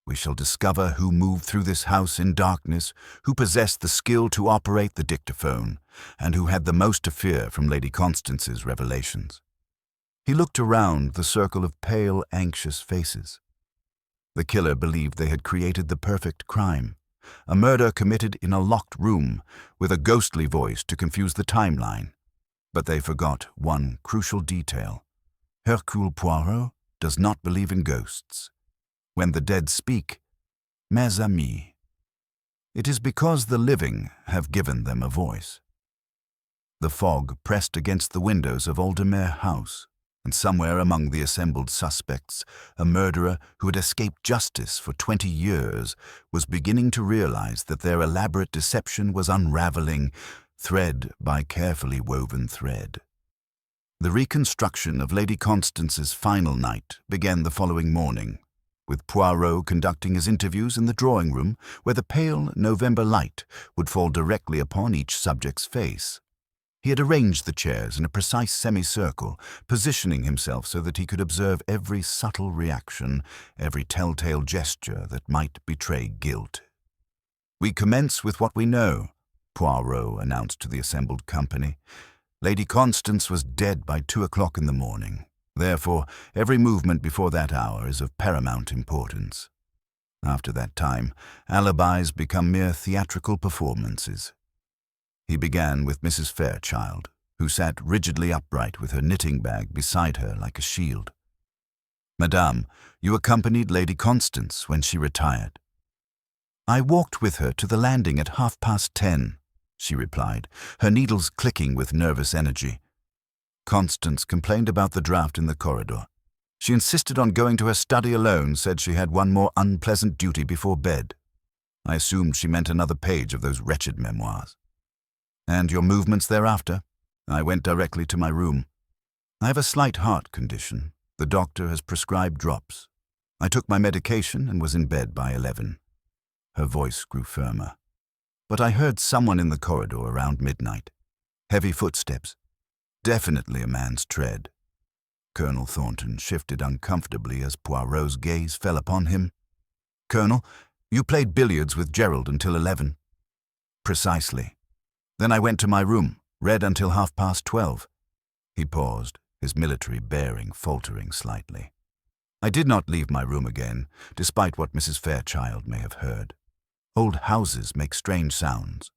We shall discover who moved through this house in darkness, who possessed the skill to operate the dictaphone, and who had the most to fear from Lady Constance's revelations." He looked around the circle of pale, anxious faces. The killer believed they had created the perfect crime, a murder committed in a locked room with a ghostly voice to confuse the timeline. But they forgot one crucial detail. Hercule Poirot does not believe in ghosts. When the dead speak, mes amis, it is because the living have given them a voice. The fog pressed against the windows of Aldermere House, and somewhere among the assembled suspects, a murderer who had escaped justice for 20 years was beginning to realize that their elaborate deception was unraveling thread by carefully woven thread. The reconstruction of Lady Constance's final night began the following morning, with Poirot conducting his interviews in the drawing room where the pale November light would fall directly upon each subject's face. He had arranged the chairs in a precise semicircle, positioning himself so that he could observe every subtle reaction, every telltale gesture that might betray guilt. "We commence with what we know," Poirot announced to the assembled company. "Lady Constance was dead by 2 o'clock in the morning. Therefore, every movement before that hour is of paramount importance. After that time, alibis become mere theatrical performances." He began with Mrs. Fairchild, who sat rigidly upright with her knitting bag beside her like a shield. "Madame, you accompanied Lady Constance when she retired." "I walked with her to the landing at 10:30, she replied, her needles clicking with nervous energy. Constance complained about the draft in the corridor. She insisted on going to her study alone, said she had one more unpleasant duty before bed. I assumed she meant another page of those wretched memoirs. "And your movements thereafter?" "I went directly to my room. I have a slight heart condition. The doctor has prescribed drops. I took my medication and was in bed by 11. Her voice grew firmer. "But I heard someone in the corridor around midnight. Heavy footsteps. Definitely a man's tread." Colonel Thornton shifted uncomfortably as Poirot's gaze fell upon him. "Colonel, you played billiards with Gerald until 11. "Precisely. Then I went to my room, read until 12:30. He paused, his military bearing faltering slightly. "I did not leave my room again, despite what Mrs. Fairchild may have heard. Old houses make strange sounds.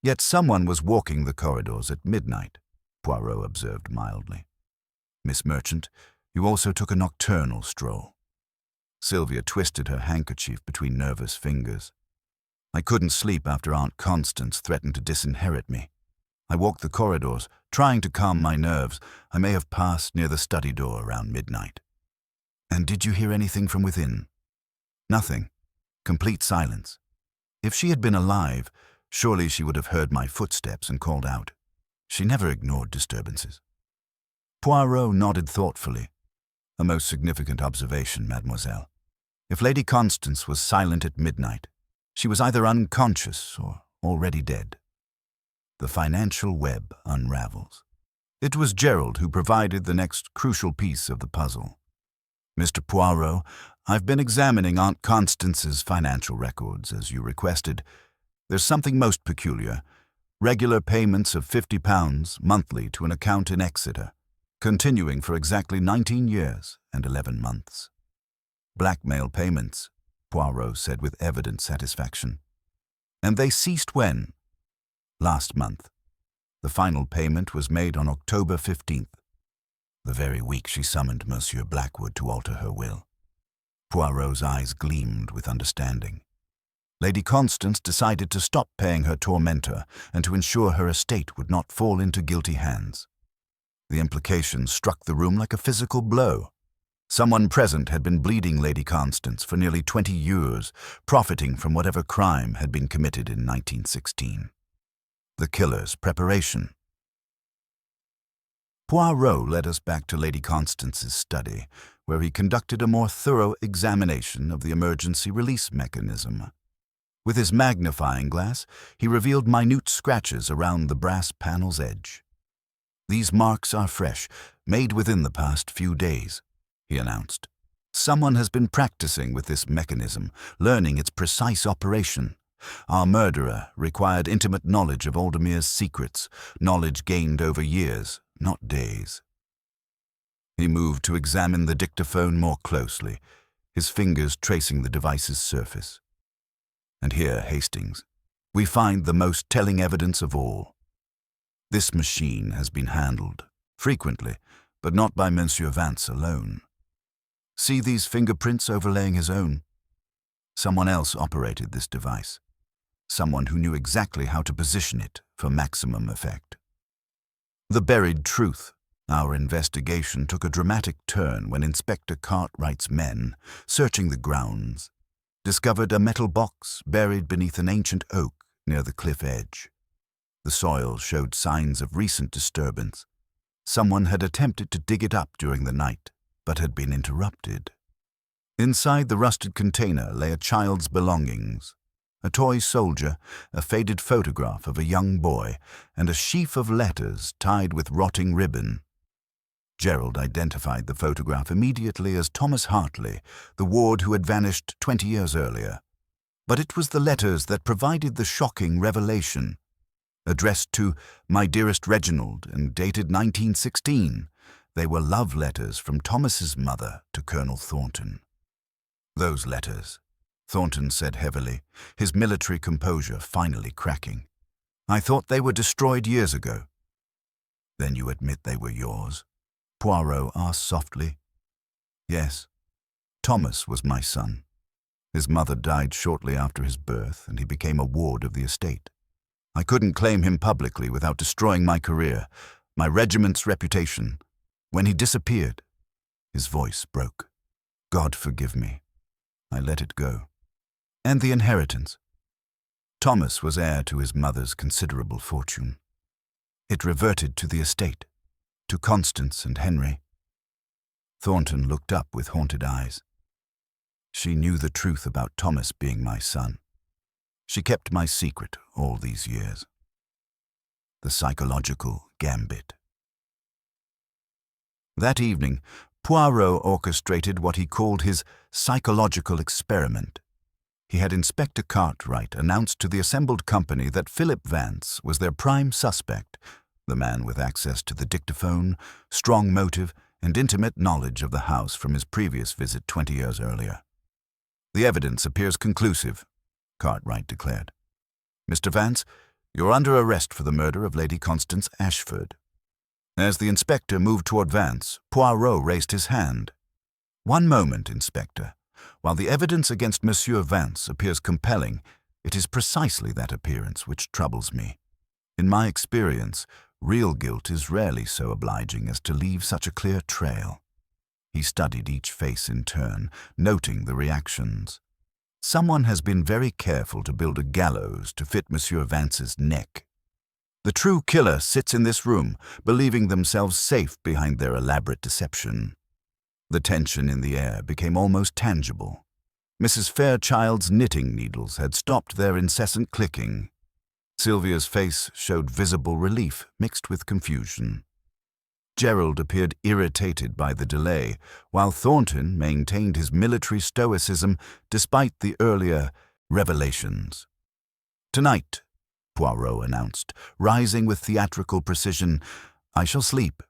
Yet someone was walking the corridors at midnight," Poirot observed mildly. "Miss Merchant, you also took a nocturnal stroll." Sylvia twisted her handkerchief between nervous fingers. "I couldn't sleep after Aunt Constance threatened to disinherit me. I walked the corridors, trying to calm my nerves. I may have passed near the study door around midnight." "And did you hear anything from within?" "Nothing. Complete silence. If she had been alive, surely she would have heard my footsteps and called out. She never ignored disturbances." Poirot nodded thoughtfully. "A most significant observation, mademoiselle. If Lady Constance was silent at midnight, she was either unconscious or already dead. The financial web unravels. It was Gerald who provided the next crucial piece of the puzzle. "Mr. Poirot, I've been examining Aunt Constance's financial records, as you requested. There's something most peculiar. Regular payments of £50 monthly to an account in Exeter, continuing for exactly 19 years and 11 months. Blackmail payments," Poirot said with evident satisfaction. "And they ceased when?" "Last month. The final payment was made on October 15th, the very week she summoned Monsieur Blackwood to alter her will." Poirot's eyes gleamed with understanding. Lady Constance decided to stop paying her tormentor and to ensure her estate would not fall into guilty hands. The implication struck the room like a physical blow. Someone present had been bleeding Lady Constance for nearly 20 years, profiting from whatever crime had been committed in 1916. The killer's preparation. Poirot led us back to Lady Constance's study, where he conducted a more thorough examination of the emergency release mechanism. With his magnifying glass, he revealed minute scratches around the brass panel's edge. "These marks are fresh, made within the past few days," he announced. "Someone has been practicing with this mechanism, learning its precise operation. Our murderer required intimate knowledge of Aldermere's secrets, knowledge gained over years, not days." He moved to examine the dictaphone more closely, his fingers tracing the device's surface. "And here, Hastings, we find the most telling evidence of all. This machine has been handled, frequently, but not by Monsieur Vance alone. See these fingerprints overlaying his own? Someone else operated this device. Someone who knew exactly how to position it for maximum effect." The buried truth. Our investigation took a dramatic turn when Inspector Cartwright's men, searching the grounds, discovered a metal box buried beneath an ancient oak near the cliff edge. The soil showed signs of recent disturbance. Someone had attempted to dig it up during the night, but had been interrupted. Inside the rusted container lay a child's belongings: a toy soldier, a faded photograph of a young boy, and a sheaf of letters tied with rotting ribbon. Gerald identified the photograph immediately as Thomas Hartley, the ward who had vanished 20 years earlier. But it was the letters that provided the shocking revelation. Addressed to "My dearest Reginald" and dated 1916, they were love letters from Thomas's mother to Colonel Thornton. "Those letters," Thornton said heavily, his military composure finally cracking. "I thought they were destroyed years ago." "Then you admit they were yours?" Poirot asked softly. "Yes. Thomas was my son. His mother died shortly after his birth, and he became a ward of the estate. I couldn't claim him publicly without destroying my career, my regiment's reputation. When he disappeared," his voice broke. "God forgive me. I let it go." "And the inheritance?" "Thomas was heir to his mother's considerable fortune. It reverted to the estate, to Constance and Henry." Thornton looked up with haunted eyes. "She knew the truth about Thomas being my son. She kept my secret all these years." The psychological gambit. That evening, Poirot orchestrated what he called his psychological experiment. He had Inspector Cartwright announce to the assembled company that Philip Vance was their prime suspect, the man with access to the dictaphone, strong motive, and intimate knowledge of the house from his previous visit 20 years earlier. "The evidence appears conclusive," Cartwright declared. "Mr. Vance, you're under arrest for the murder of Lady Constance Ashford." As the inspector moved toward Vance, Poirot raised his hand. "One moment, Inspector. While the evidence against Monsieur Vance appears compelling, it is precisely that appearance which troubles me. In my experience, real guilt is rarely so obliging as to leave such a clear trail." He studied each face in turn, noting the reactions. "Someone has been very careful to build a gallows to fit Monsieur Vance's neck. The true killer sits in this room, believing themselves safe behind their elaborate deception." The tension in the air became almost tangible. Mrs. Fairchild's knitting needles had stopped their incessant clicking. Sylvia's face showed visible relief mixed with confusion. Gerald appeared irritated by the delay, while Thornton maintained his military stoicism despite the earlier revelations. "Tonight," Poirot announced, rising with theatrical precision, "I shall sleep.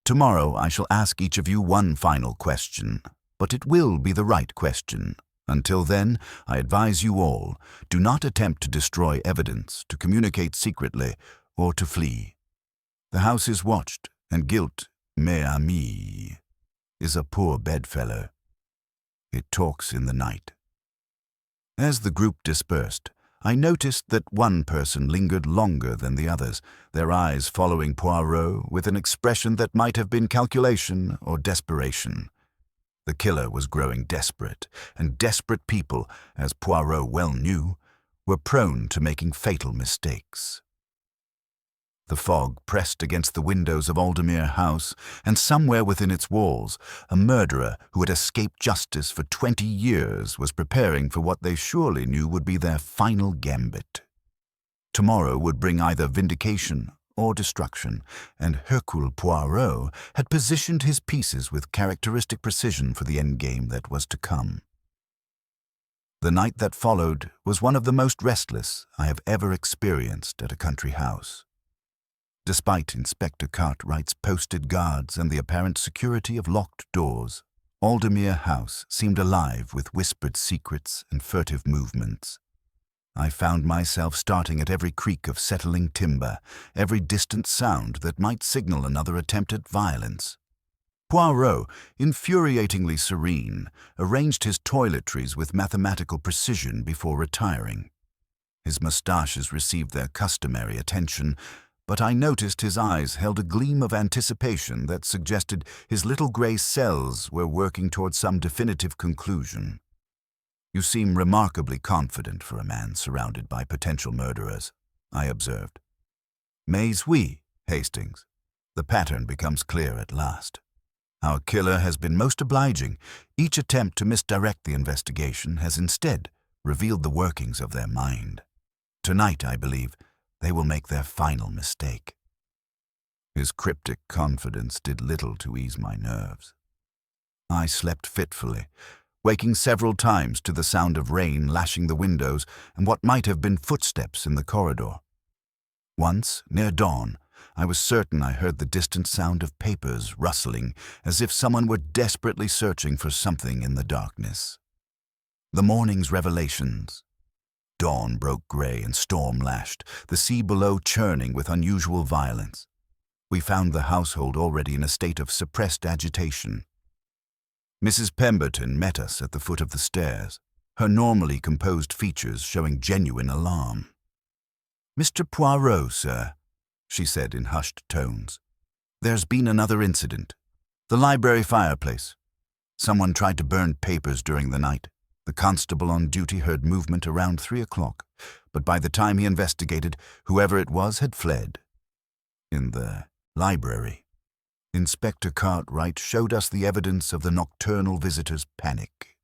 Tomorrow I shall ask each of you one final question, but it will be the right question. Until then, I advise you all, do not attempt to destroy evidence, to communicate secretly, or to flee. The house is watched, and guilt, mes amis, is a poor bedfellow. It talks in the night." As the group dispersed, I noticed that one person lingered longer than the others, their eyes following Poirot with an expression that might have been calculation or desperation. The killer was growing desperate, and desperate people, as Poirot well knew, were prone to making fatal mistakes. The fog pressed against the windows of Aldermere House, and somewhere within its walls, a murderer who had escaped justice for 20 years was preparing for what they surely knew would be their final gambit. Tomorrow would bring either vindication or destruction, and Hercule Poirot had positioned his pieces with characteristic precision for the endgame that was to come. The night that followed was one of the most restless I have ever experienced at a country house. Despite Inspector Cartwright's posted guards and the apparent security of locked doors, Aldermere House seemed alive with whispered secrets and furtive movements. I found myself starting at every creak of settling timber, every distant sound that might signal another attempt at violence. Poirot, infuriatingly serene, arranged his toiletries with mathematical precision before retiring. His moustaches received their customary attention, but I noticed his eyes held a gleam of anticipation that suggested his little grey cells were working toward some definitive conclusion. "You seem remarkably confident for a man surrounded by potential murderers," I observed. "Mais oui, Hastings. The pattern becomes clear at last. Our killer has been most obliging. Each attempt to misdirect the investigation has instead revealed the workings of their mind. Tonight, I believe, they will make their final mistake." His cryptic confidence did little to ease my nerves. I slept fitfully, waking several times to the sound of rain lashing the windows and what might have been footsteps in the corridor. Once, near dawn, I was certain I heard the distant sound of papers rustling, as if someone were desperately searching for something in the darkness. The morning's revelations. Dawn broke grey and storm-lashed, the sea below churning with unusual violence. We found the household already in a state of suppressed agitation. Mrs. Pemberton met us at the foot of the stairs, her normally composed features showing genuine alarm. "Mr. Poirot, sir," she said in hushed tones. "There's been another incident. The library fireplace. Someone tried to burn papers during the night. The constable on duty heard movement around 3 o'clock, but by the time he investigated, whoever it was had fled." In the library, Inspector Cartwright showed us the evidence of the nocturnal visitor's panic.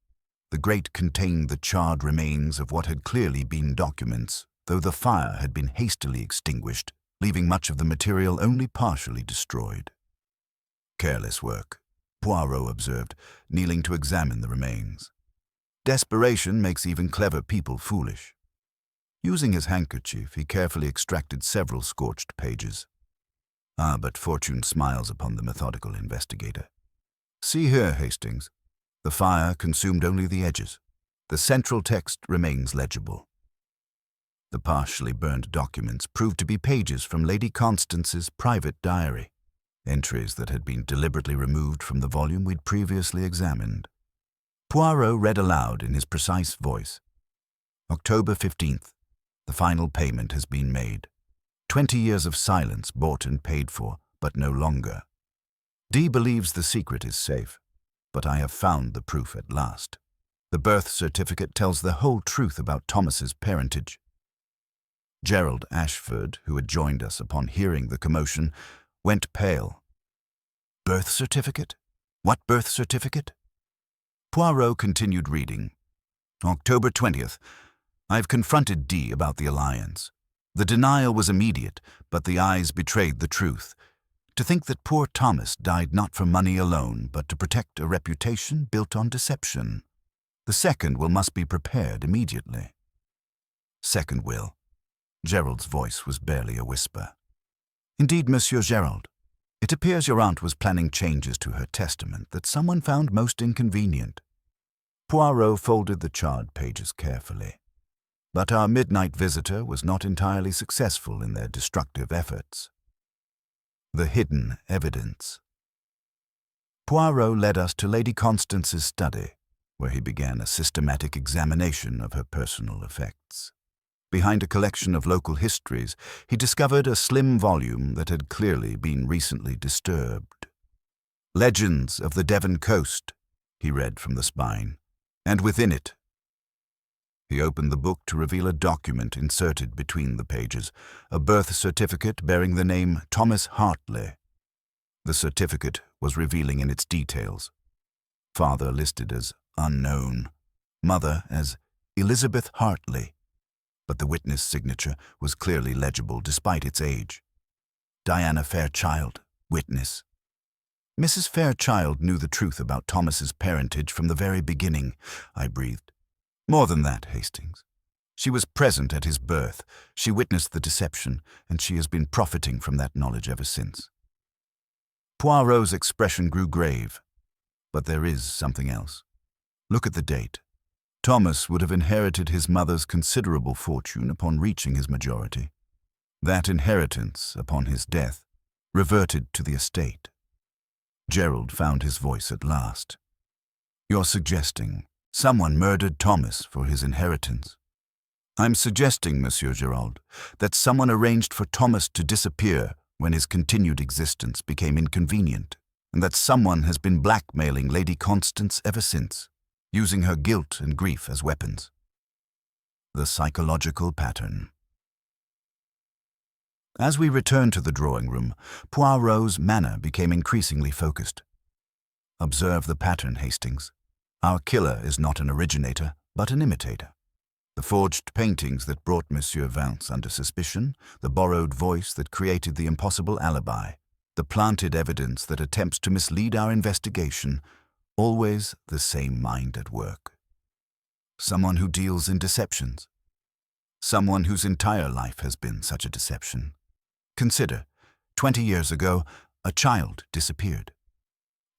The grate contained the charred remains of what had clearly been documents, though the fire had been hastily extinguished, leaving much of the material only partially destroyed. "Careless work," Poirot observed, kneeling to examine the remains. "Desperation makes even clever people foolish." Using his handkerchief, he carefully extracted several scorched pages. But fortune smiles upon the methodical investigator. "See here, Hastings. The fire consumed only the edges. The central text remains legible." The partially burned documents proved to be pages from Lady Constance's private diary, entries that had been deliberately removed from the volume we'd previously examined. Poirot read aloud in his precise voice. "October 15th. The final payment has been made. 20 years of silence bought and paid for, but no longer. D believes the secret is safe, but I have found the proof at last. The birth certificate tells the whole truth about Thomas's parentage." Gerald Ashford, who had joined us upon hearing the commotion, went pale. "Birth certificate? What birth certificate?" Poirot continued reading. October 20th. I've confronted D about the alliance. The denial was immediate, but the eyes betrayed the truth. To think that poor Thomas died not for money alone, but to protect a reputation built on deception. The second will must be prepared immediately. Second will. Gerald's voice was barely a whisper. Indeed, Monsieur Gerald, it appears your aunt was planning changes to her testament that someone found most inconvenient. Poirot folded the charred pages carefully. But our midnight visitor was not entirely successful in their destructive efforts. The hidden evidence. Poirot led us to Lady Constance's study, where he began a systematic examination of her personal effects. Behind a collection of local histories, he discovered a slim volume that had clearly been recently disturbed. Legends of the Devon coast, he read from the spine, and within it. He opened the book to reveal a document inserted between the pages, a birth certificate bearing the name Thomas Hartley. The certificate was revealing in its details. Father listed as unknown, mother as Elizabeth Hartley, but the witness signature was clearly legible despite its age. Diana Fairchild, witness. Mrs. Fairchild knew the truth about Thomas's parentage from the very beginning, I breathed. More than that, Hastings. She was present at his birth, she witnessed the deception, and she has been profiting from that knowledge ever since. Poirot's expression grew grave. But there is something else. Look at the date. Thomas would have inherited his mother's considerable fortune upon reaching his majority. That inheritance, upon his death, reverted to the estate. Gerald found his voice at last. You're suggesting someone murdered Thomas for his inheritance. I'm suggesting, Monsieur Gerald, that someone arranged for Thomas to disappear when his continued existence became inconvenient, and that someone has been blackmailing Lady Constance ever since, using her guilt and grief as weapons. The psychological pattern. As we returned to the drawing room, Poirot's manner became increasingly focused. Observe the pattern, Hastings. Our killer is not an originator, but an imitator. The forged paintings that brought Monsieur Vance under suspicion, the borrowed voice that created the impossible alibi, the planted evidence that attempts to mislead our investigation, always the same mind at work. Someone who deals in deceptions. Someone whose entire life has been such a deception. Consider, 20 years ago, a child disappeared.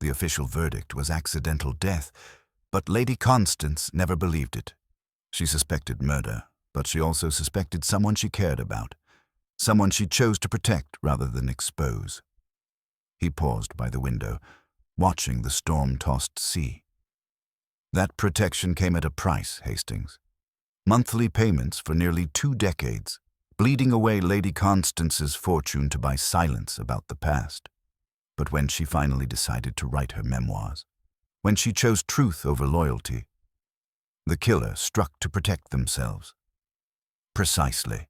The official verdict was accidental death, but Lady Constance never believed it. She suspected murder, but she also suspected someone she cared about, someone she chose to protect rather than expose. He paused by the window, watching the storm-tossed sea. That protection came at a price, Hastings. Monthly payments for nearly 2 decades, bleeding away Lady Constance's fortune to buy silence about the past. But when she finally decided to write her memoirs, when she chose truth over loyalty, the killer struck to protect themselves. Precisely.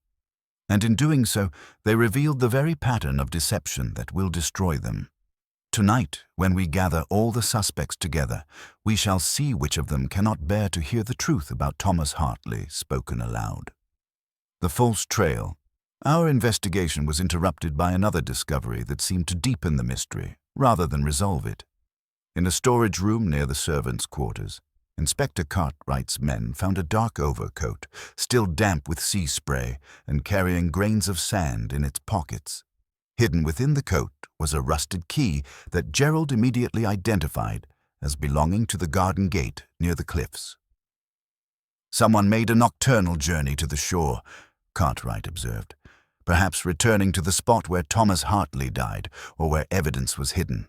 And in doing so, they revealed the very pattern of deception that will destroy them. Tonight, when we gather all the suspects together, we shall see which of them cannot bear to hear the truth about Thomas Hartley spoken aloud. The false trail. Our investigation was interrupted by another discovery that seemed to deepen the mystery, rather than resolve it. In a storage room near the servants' quarters, Inspector Cartwright's men found a dark overcoat, still damp with sea spray and carrying grains of sand in its pockets. Hidden within the coat was a rusted key that Gerald immediately identified as belonging to the garden gate near the cliffs. Someone made a nocturnal journey to the shore, Cartwright observed, perhaps returning to the spot where Thomas Hartley died or where evidence was hidden.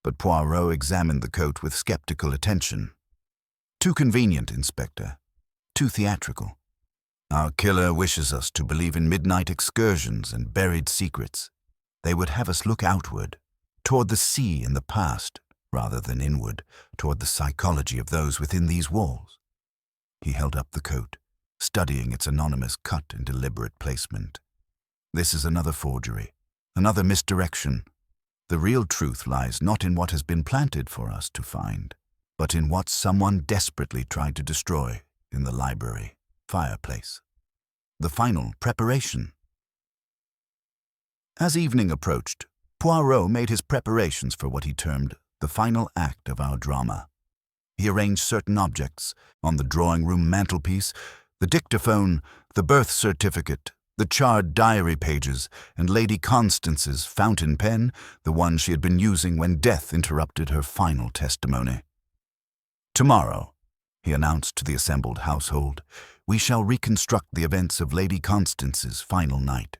But Poirot examined the coat with skeptical attention. Too convenient, Inspector. Too theatrical. Our killer wishes us to believe in midnight excursions and buried secrets. They would have us look outward, toward the sea in the past, rather than inward, toward the psychology of those within these walls. He held up the coat, studying its anonymous cut and deliberate placement. This is another forgery, another misdirection. The real truth lies not in what has been planted for us to find, but in what someone desperately tried to destroy in the library fireplace. The final preparation. As evening approached, Poirot made his preparations for what he termed the final act of our drama. He arranged certain objects on the drawing-room mantelpiece, the dictaphone, the birth certificate, the charred diary pages, and Lady Constance's fountain pen, the one she had been using when death interrupted her final testimony. "Tomorrow," he announced to the assembled household, "we shall reconstruct the events of Lady Constance's final night.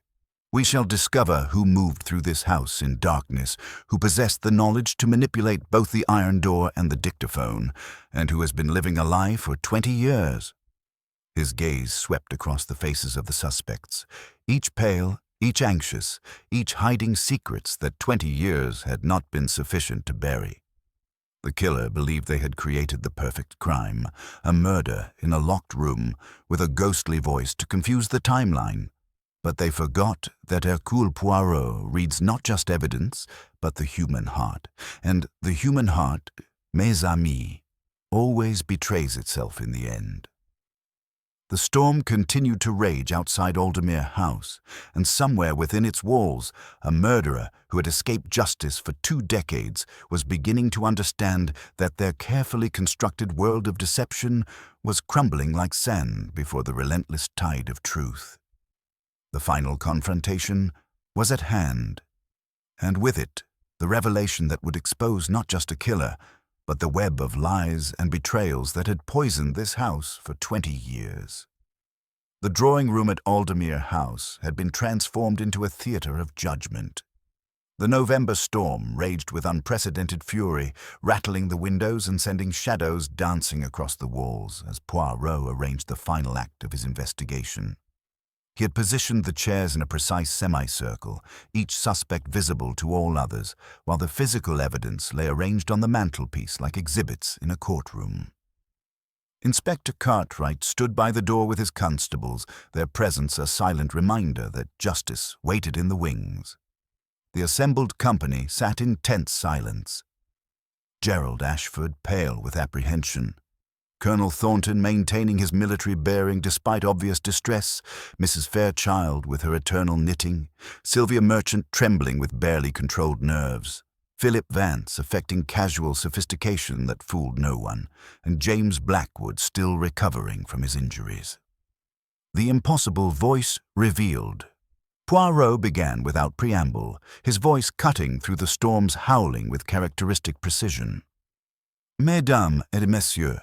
We shall discover who moved through this house in darkness, who possessed the knowledge to manipulate both the iron door and the dictaphone, and who has been living a lie for 20 years. His gaze swept across the faces of the suspects, each pale, each anxious, each hiding secrets that 20 years had not been sufficient to bury. The killer believed they had created the perfect crime, a murder in a locked room with a ghostly voice to confuse the timeline. But they forgot that Hercule Poirot reads not just evidence, but the human heart. And the human heart, mes amis, always betrays itself in the end. The storm continued to rage outside Aldermere House, and somewhere within its walls, a murderer who had escaped justice for 2 decades was beginning to understand that their carefully constructed world of deception was crumbling like sand before the relentless tide of truth. The final confrontation was at hand, and with it, the revelation that would expose not just a killer, but the web of lies and betrayals that had poisoned this house for 20 years. The drawing room at Aldermere House had been transformed into a theatre of judgment. The November storm raged with unprecedented fury, rattling the windows and sending shadows dancing across the walls as Poirot arranged the final act of his investigation. He had positioned the chairs in a precise semicircle, each suspect visible to all others, while the physical evidence lay arranged on the mantelpiece like exhibits in a courtroom. Inspector Cartwright stood by the door with his constables, their presence a silent reminder that justice waited in the wings. The assembled company sat in tense silence. Gerald Ashford pale with apprehension, Colonel Thornton maintaining his military bearing despite obvious distress, Mrs. Fairchild with her eternal knitting, Sylvia Merchant trembling with barely controlled nerves, Philip Vance affecting casual sophistication that fooled no one, and James Blackwood still recovering from his injuries. The impossible voice revealed. Poirot began without preamble, his voice cutting through the storm's howling with characteristic precision. "Mesdames et messieurs,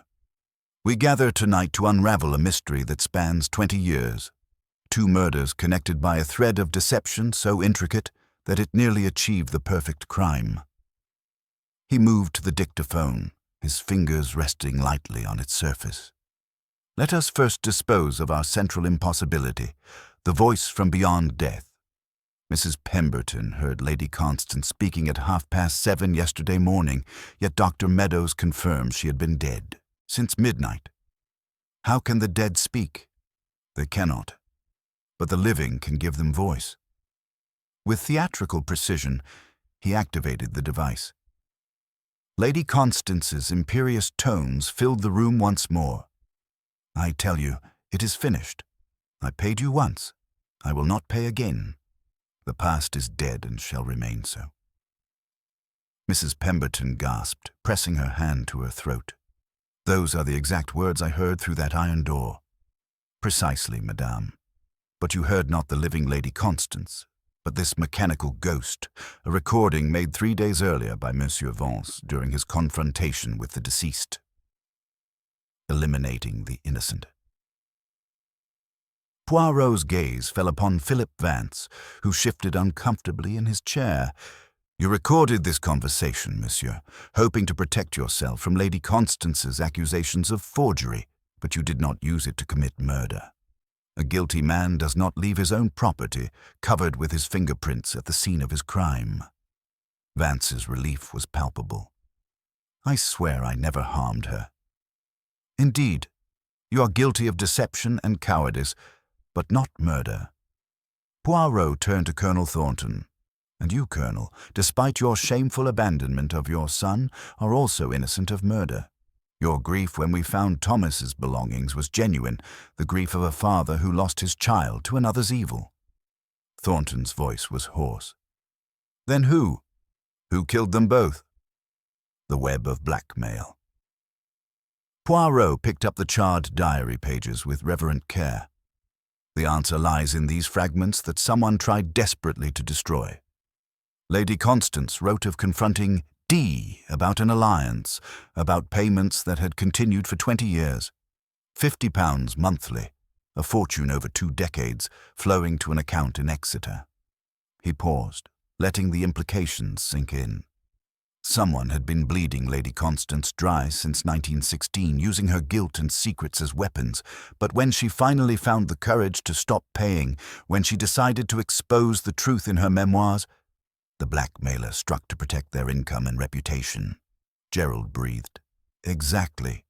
we gather tonight to unravel a mystery that spans 20 years. 2 murders connected by a thread of deception so intricate that it nearly achieved the perfect crime." He moved to the dictaphone, his fingers resting lightly on its surface. "Let us first dispose of our central impossibility, the voice from beyond death. Mrs. Pemberton heard Lady Constance speaking at 7:30 yesterday morning, yet Dr. Meadows confirmed she had been dead since midnight. How can the dead speak? They cannot, but the living can give them voice." With theatrical precision, he activated the device. Lady Constance's imperious tones filled the room once more. "I tell you, it is finished. I paid you once. I will not pay again. The past is dead and shall remain so." Mrs. Pemberton gasped, pressing her hand to her throat. "Those are the exact words I heard through that iron door." "Precisely, madame. But you heard not the living Lady Constance, but this mechanical ghost, a recording made 3 days earlier by Monsieur Vance during his confrontation with the deceased. Eliminating the innocent." Poirot's gaze fell upon Philip Vance, who shifted uncomfortably in his chair. "You recorded this conversation, monsieur, hoping to protect yourself from Lady Constance's accusations of forgery, but you did not use it to commit murder. A guilty man does not leave his own property covered with his fingerprints at the scene of his crime." Vance's relief was palpable. "I swear I never harmed her." "Indeed, you are guilty of deception and cowardice, but not murder." Poirot turned to Colonel Thornton. "And you, Colonel, despite your shameful abandonment of your son, are also innocent of murder. Your grief when we found Thomas's belongings was genuine, the grief of a father who lost his child to another's evil." Thornton's voice was hoarse. "Then who? Who killed them both?" "The web of blackmail." Poirot picked up the charred diary pages with reverent care. "The answer lies in these fragments that someone tried desperately to destroy. Lady Constance wrote of confronting D about an alliance, about payments that had continued for 20 years. £50 monthly, a fortune over 2 decades, flowing to an account in Exeter." He paused, letting the implications sink in. Someone had been bleeding Lady Constance dry since 1916, using her guilt and secrets as weapons, but when she finally found the courage to stop paying, when she decided to expose the truth in her memoirs, the blackmailer struck to protect their income and reputation. Gerald breathed. Exactly.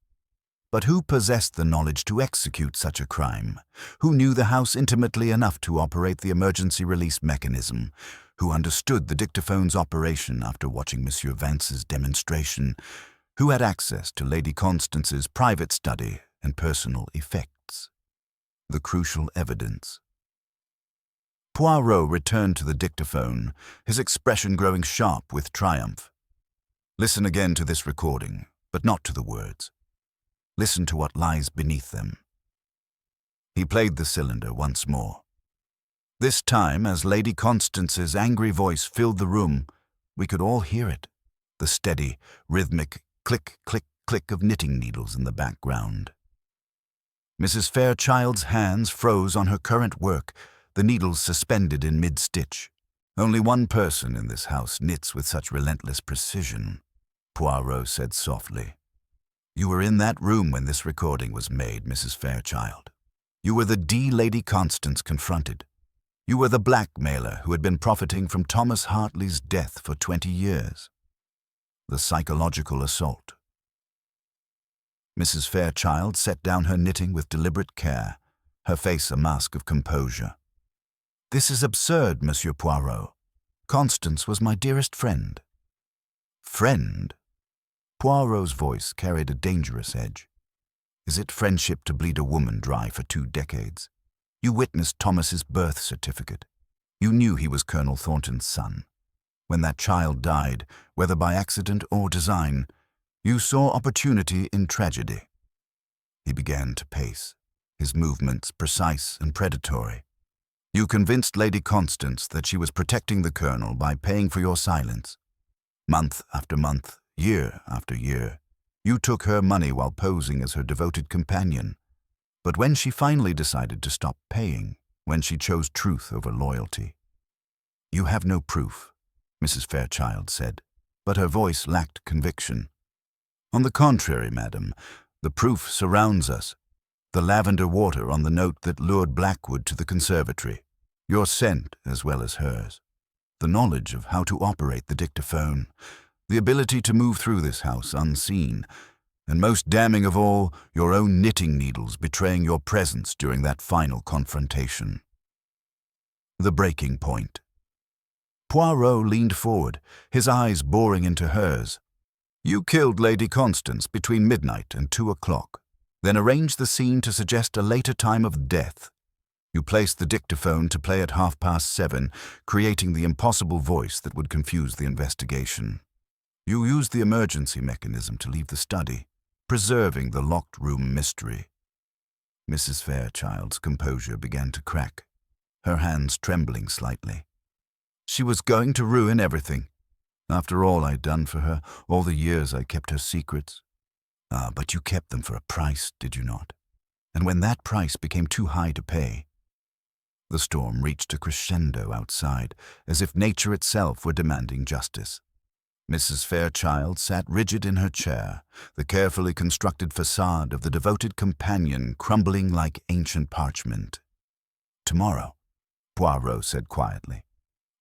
But who possessed the knowledge to execute such a crime? Who knew the house intimately enough to operate the emergency release mechanism? Who understood the dictaphone's operation after watching Monsieur Vance's demonstration? Who had access to Lady Constance's private study and personal effects? The crucial evidence. Poirot returned to the dictaphone, his expression growing sharp with triumph. "Listen again to this recording, but not to the words. Listen to what lies beneath them." He played the cylinder once more. This time, as Lady Constance's angry voice filled the room, we could all hear it, the steady, rhythmic click, click, click of knitting needles in the background. Mrs. Fairchild's hands froze on her current work, the needles suspended in mid-stitch. "Only one person in this house knits with such relentless precision," Poirot said softly. "You were in that room when this recording was made, Mrs. Fairchild. You were the Lady Constance confronted. You were the blackmailer who had been profiting from Thomas Hartley's death for 20 years. The psychological assault." Mrs. Fairchild set down her knitting with deliberate care, her face a mask of composure. "This is absurd, Monsieur Poirot. Constance was my dearest friend." "Friend?" Poirot's voice carried a dangerous edge. "Is it friendship to bleed a woman dry for 2 decades? You witnessed Thomas's birth certificate. You knew he was Colonel Thornton's son. When that child died, whether by accident or design, you saw opportunity in tragedy." He began to pace, his movements precise and predatory. "You convinced Lady Constance that she was protecting the Colonel by paying for your silence. Month after month, year after year, you took her money while posing as her devoted companion. But when she finally decided to stop paying, when she chose truth over loyalty—" "You have no proof," Mrs. Fairchild said, but her voice lacked conviction. "On the contrary, madam, the proof surrounds us. The lavender water on the note that lured Blackwood to the conservatory, your scent as well as hers, the knowledge of how to operate the dictaphone, the ability to move through this house unseen, and most damning of all, your own knitting needles betraying your presence during that final confrontation." The breaking point. Poirot leaned forward, his eyes boring into hers. "You killed Lady Constance between midnight and 2 o'clock, then arranged the scene to suggest a later time of death. You placed the dictaphone to play at 7:30, creating the impossible voice that would confuse the investigation. You used the emergency mechanism to leave the study, preserving the locked room mystery." Mrs. Fairchild's composure began to crack, her hands trembling slightly. "She was going to ruin everything. After all I'd done for her, all the years I kept her secrets. Ah, but you kept them for a price, did you not? And when that price became too high to pay—" The storm reached a crescendo outside, as if nature itself were demanding justice. Mrs. Fairchild sat rigid in her chair, the carefully constructed facade of the devoted companion crumbling like ancient parchment. "Tomorrow," Poirot said quietly,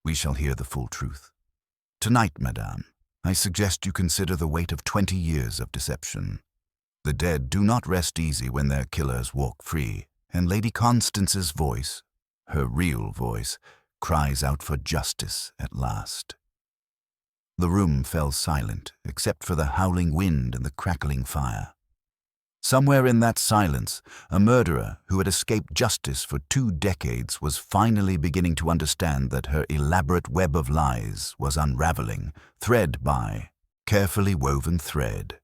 "we shall hear the full truth. Tonight, madame, I suggest you consider the weight of 20 years of deception. The dead do not rest easy when their killers walk free, and Lady Constance's voice, her real voice, cries out for justice at last." The room fell silent, except for the howling wind and the crackling fire. Somewhere in that silence, a murderer who had escaped justice for 2 decades was finally beginning to understand that her elaborate web of lies was unraveling, thread by carefully woven thread.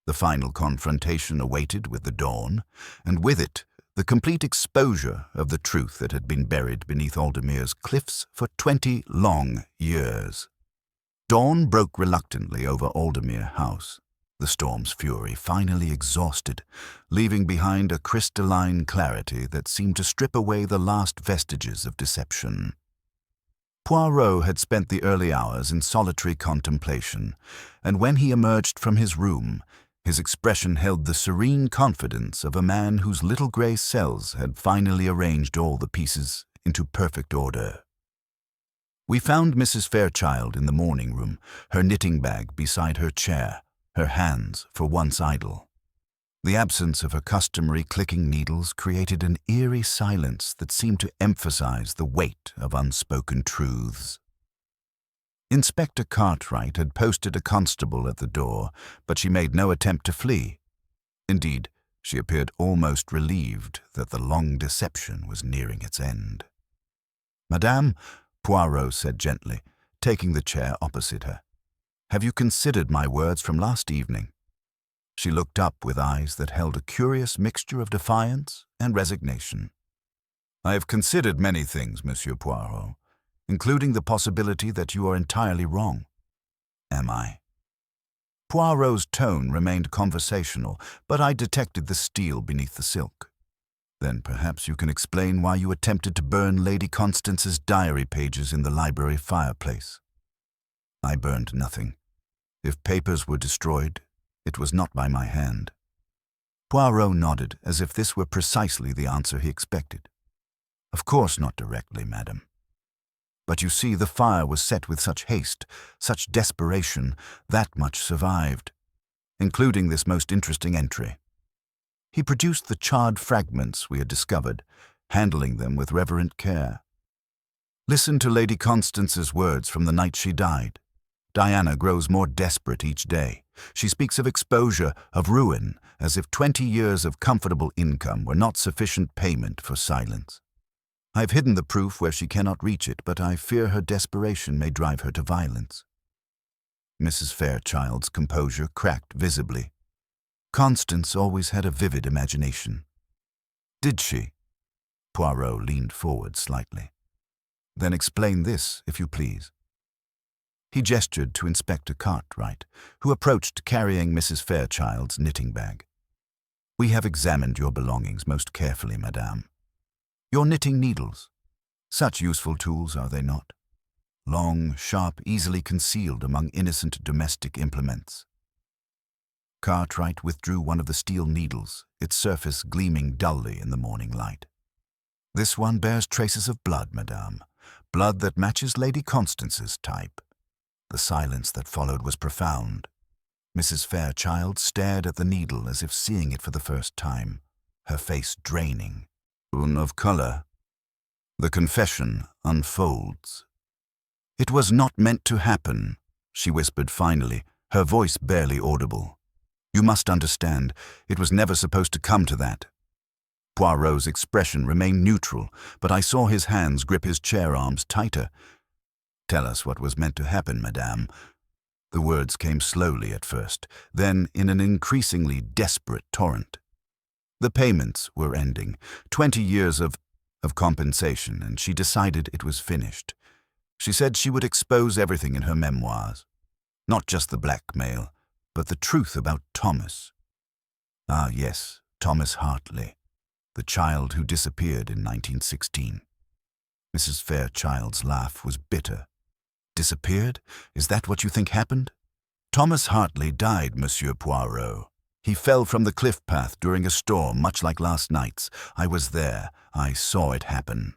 The final confrontation awaited with the dawn, and with it, the complete exposure of the truth that had been buried beneath Aldermere's cliffs for 20 long years. Dawn broke reluctantly over Aldermere House, the storm's fury finally exhausted, leaving behind a crystalline clarity that seemed to strip away the last vestiges of deception. Poirot had spent the early hours in solitary contemplation, and when he emerged from his room, his expression held the serene confidence of a man whose little grey cells had finally arranged all the pieces into perfect order. We found Mrs. Fairchild in the morning room, her knitting bag beside her chair, her hands for once idle. The absence of her customary clicking needles created an eerie silence that seemed to emphasize the weight of unspoken truths. Inspector Cartwright had posted a constable at the door, but she made no attempt to flee. Indeed, she appeared almost relieved that the long deception was nearing its end. "Madame," Poirot said gently, taking the chair opposite her, "have you considered my words from last evening?" She looked up with eyes that held a curious mixture of defiance and resignation. "I have considered many things, Monsieur Poirot, including the possibility that you are entirely wrong." "Am I?" Poirot's tone remained conversational, but I detected the steel beneath the silk. "Then perhaps you can explain why you attempted to burn Lady Constance's diary pages in the library fireplace." "I burned nothing. If papers were destroyed, it was not by my hand." Poirot nodded, as if this were precisely the answer he expected. "Of course not directly, madam. But you see, the fire was set with such haste, such desperation, that much survived, including this most interesting entry." He produced the charred fragments we had discovered, handling them with reverent care. "Listen to Lady Constance's words from the night she died. Diana grows more desperate each day. She speaks of exposure, of ruin, as if 20 years of comfortable income were not sufficient payment for silence. I've hidden the proof where she cannot reach it, but I fear her desperation may drive her to violence." Mrs. Fairchild's composure cracked visibly. "Constance always had a vivid imagination." "Did she?" Poirot leaned forward slightly. "Then explain this, if you please." He gestured to Inspector Cartwright, who approached carrying Mrs. Fairchild's knitting bag. "We have examined your belongings most carefully, madame. Your knitting needles. Such useful tools, are they not? Long, sharp, easily concealed among innocent domestic implements." Cartwright withdrew one of the steel needles, its surface gleaming dully in the morning light. "This one bears traces of blood, madame. Blood that matches Lady Constance's type." The silence that followed was profound. Mrs. Fairchild stared at the needle as if seeing it for the first time, her face draining. "Of color." The confession unfolds. "It was not meant to happen," she whispered finally, her voice barely audible. "You must understand, it was never supposed to come to that." Poirot's expression remained neutral, but I saw his hands grip his chair arms tighter. "Tell us what was meant to happen, madame." The words came slowly at first, then in an increasingly desperate torrent. The payments were ending, 20 years of compensation, and she decided it was finished. She said she would expose everything in her memoirs. Not just the blackmail, but the truth about Thomas. Ah, yes, Thomas Hartley, the child who disappeared in 1916. Mrs. Fairchild's laugh was bitter. "Disappeared? Is that what you think happened?" "Thomas Hartley died, Monsieur Poirot. He fell from the cliff path during a storm, much like last night's. I was there. I saw it happen."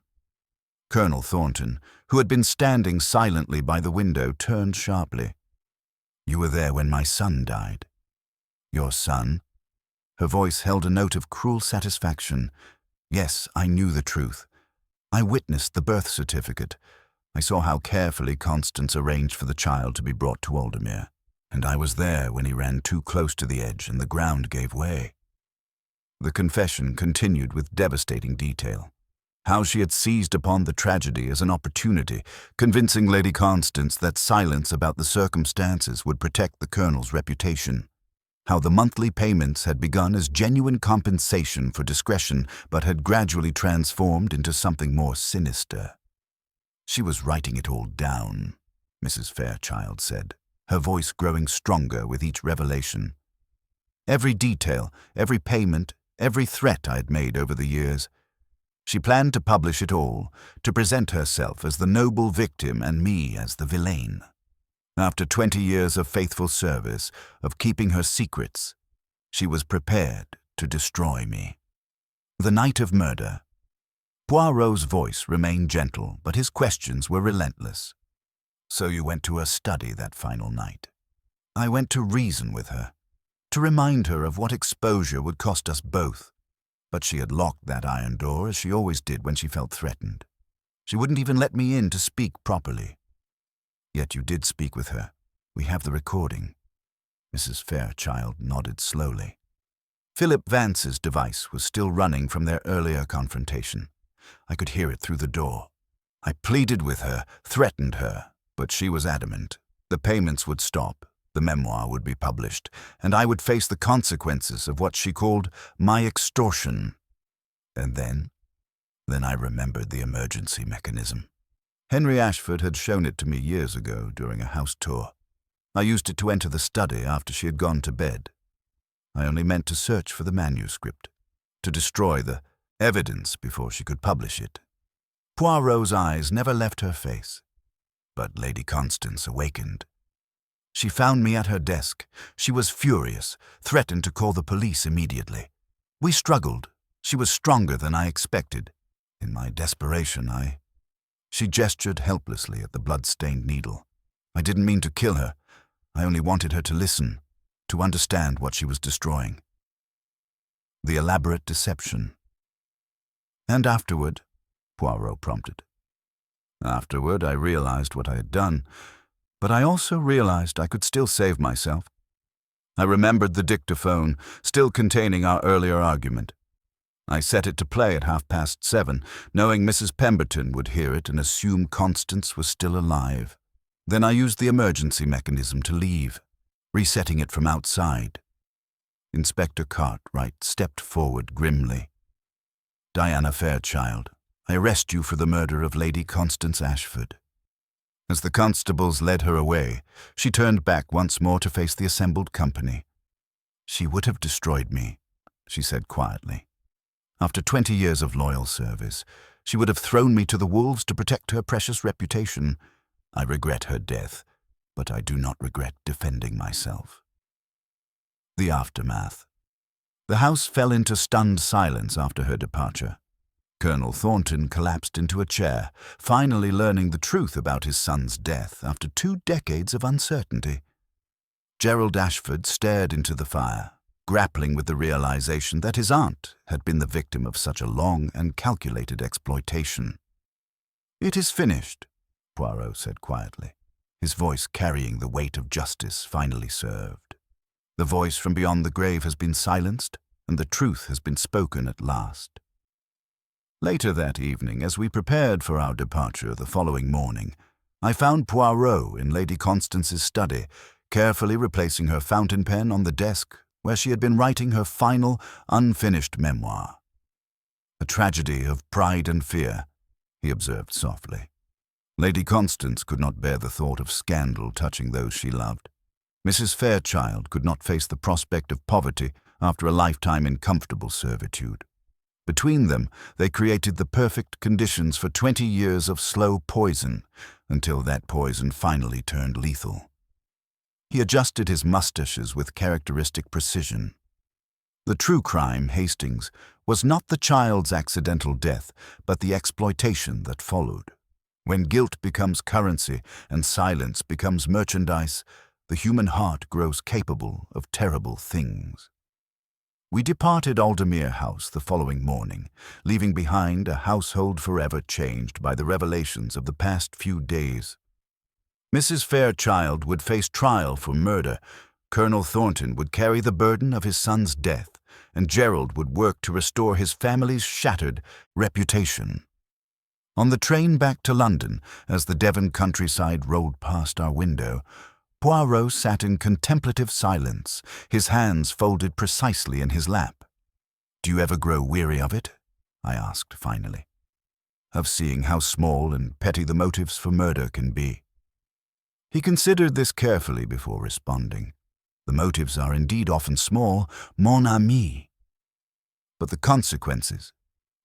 Colonel Thornton, who had been standing silently by the window, turned sharply. "You were there when my son died." "Your son?" Her voice held a note of cruel satisfaction. "Yes, I knew the truth. I witnessed the birth certificate. I saw how carefully Constance arranged for the child to be brought to Aldermere. And I was there when he ran too close to the edge and the ground gave way. The confession continued with devastating detail. How she had seized upon the tragedy as an opportunity, convincing Lady Constance that silence about the circumstances would protect the Colonel's reputation. How the monthly payments had begun as genuine compensation for discretion, but had gradually transformed into something more sinister. She was writing it all down, Mrs. Fairchild said, her voice growing stronger with each revelation. Every detail, every payment, every threat I had made over the years. She planned to publish it all, to present herself as the noble victim and me as the villain. After 20 years of faithful service, of keeping her secrets, she was prepared to destroy me. The night of murder. Poirot's voice remained gentle, but his questions were relentless. So you went to her study that final night. I went to reason with her, to remind her of what exposure would cost us both. But she had locked that iron door, as she always did when she felt threatened. She wouldn't even let me in to speak properly. Yet you did speak with her. We have the recording. Mrs. Fairchild nodded slowly. Philip Vance's device was still running from their earlier confrontation. I could hear it through the door. I pleaded with her, threatened her, but she was adamant. The payments would stop. The memoir would be published, and I would face the consequences of what she called my extortion. And then I remembered the emergency mechanism. Henry Ashford had shown it to me years ago during a house tour. I used it to enter the study after she had gone to bed. I only meant to search for the manuscript, to destroy the evidence before she could publish it. Poirot's eyes never left her face, but Lady Constance awakened. She found me at her desk. She was furious, threatened to call the police immediately. We struggled. She was stronger than I expected. In my desperation, She gestured helplessly at the blood-stained needle. I didn't mean to kill her. I only wanted her to listen, to understand what she was destroying. The elaborate deception. And afterward, Poirot prompted. Afterward, I realized what I had done, but I also realized I could still save myself. I remembered the dictaphone, still containing our earlier argument. I set it to play at 7:30, knowing Mrs. Pemberton would hear it and assume Constance was still alive. Then I used the emergency mechanism to leave, resetting it from outside. Inspector Cartwright stepped forward grimly. Diana Fairchild, I arrest you for the murder of Lady Constance Ashford. As the constables led her away, she turned back once more to face the assembled company. She would have destroyed me, she said quietly. After 20 years of loyal service, she would have thrown me to the wolves to protect her precious reputation. I regret her death, but I do not regret defending myself. The aftermath. The house fell into stunned silence after her departure. Colonel Thornton collapsed into a chair, finally learning the truth about his son's death after 2 decades of uncertainty. Gerald Ashford stared into the fire, grappling with the realization that his aunt had been the victim of such a long and calculated exploitation. "It is finished," Poirot said quietly, his voice carrying the weight of justice finally served. The voice from beyond the grave has been silenced, and the truth has been spoken at last. Later that evening, as we prepared for our departure the following morning, I found Poirot in Lady Constance's study, carefully replacing her fountain pen on the desk where she had been writing her final, unfinished memoir. "A tragedy of pride and fear," he observed softly. Lady Constance could not bear the thought of scandal touching those she loved. Mrs. Fairchild could not face the prospect of poverty after a lifetime in comfortable servitude. Between them, they created the perfect conditions for 20 years of slow poison, until that poison finally turned lethal. He adjusted his mustaches with characteristic precision. The true crime, Hastings, was not the child's accidental death, but the exploitation that followed. When guilt becomes currency and silence becomes merchandise, the human heart grows capable of terrible things. We departed Aldermere House the following morning, leaving behind a household forever changed by the revelations of the past few days. Mrs. Fairchild would face trial for murder. Colonel Thornton would carry the burden of his son's death, and Gerald would work to restore his family's shattered reputation. On the train back to London, as the Devon countryside rolled past our window, Poirot sat in contemplative silence, his hands folded precisely in his lap. "Do you ever grow weary of it?" I asked finally. "Of seeing how small and petty the motives for murder can be?" He considered this carefully before responding. "The motives are indeed often small, mon ami. But the consequences,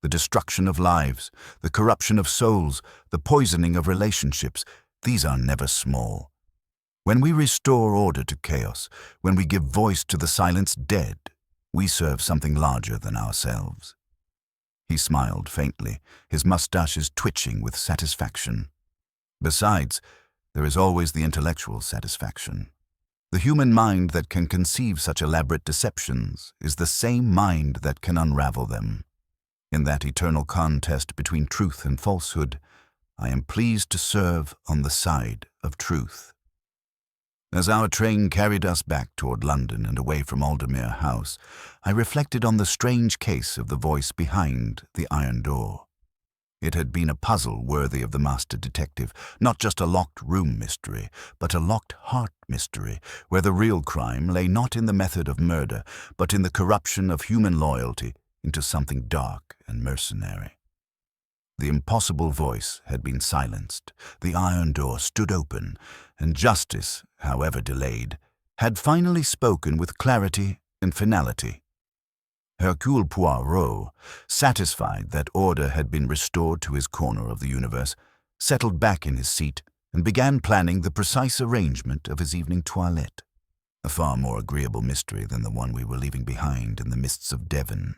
the destruction of lives, the corruption of souls, the poisoning of relationships, these are never small. When we restore order to chaos, when we give voice to the silenced dead, we serve something larger than ourselves." He smiled faintly, his mustaches twitching with satisfaction. "Besides, there is always the intellectual satisfaction. The human mind that can conceive such elaborate deceptions is the same mind that can unravel them. In that eternal contest between truth and falsehood, I am pleased to serve on the side of truth." As our train carried us back toward London and away from Aldermere House, I reflected on the strange case of the voice behind the iron door. It had been a puzzle worthy of the master detective, not just a locked room mystery, but a locked heart mystery, where the real crime lay not in the method of murder, but in the corruption of human loyalty into something dark and mercenary. The impossible voice had been silenced, the iron door stood open, and justice, however delayed, had finally spoken with clarity and finality. Hercule Poirot, satisfied that order had been restored to his corner of the universe, settled back in his seat and began planning the precise arrangement of his evening toilette, a far more agreeable mystery than the one we were leaving behind in the mists of Devon.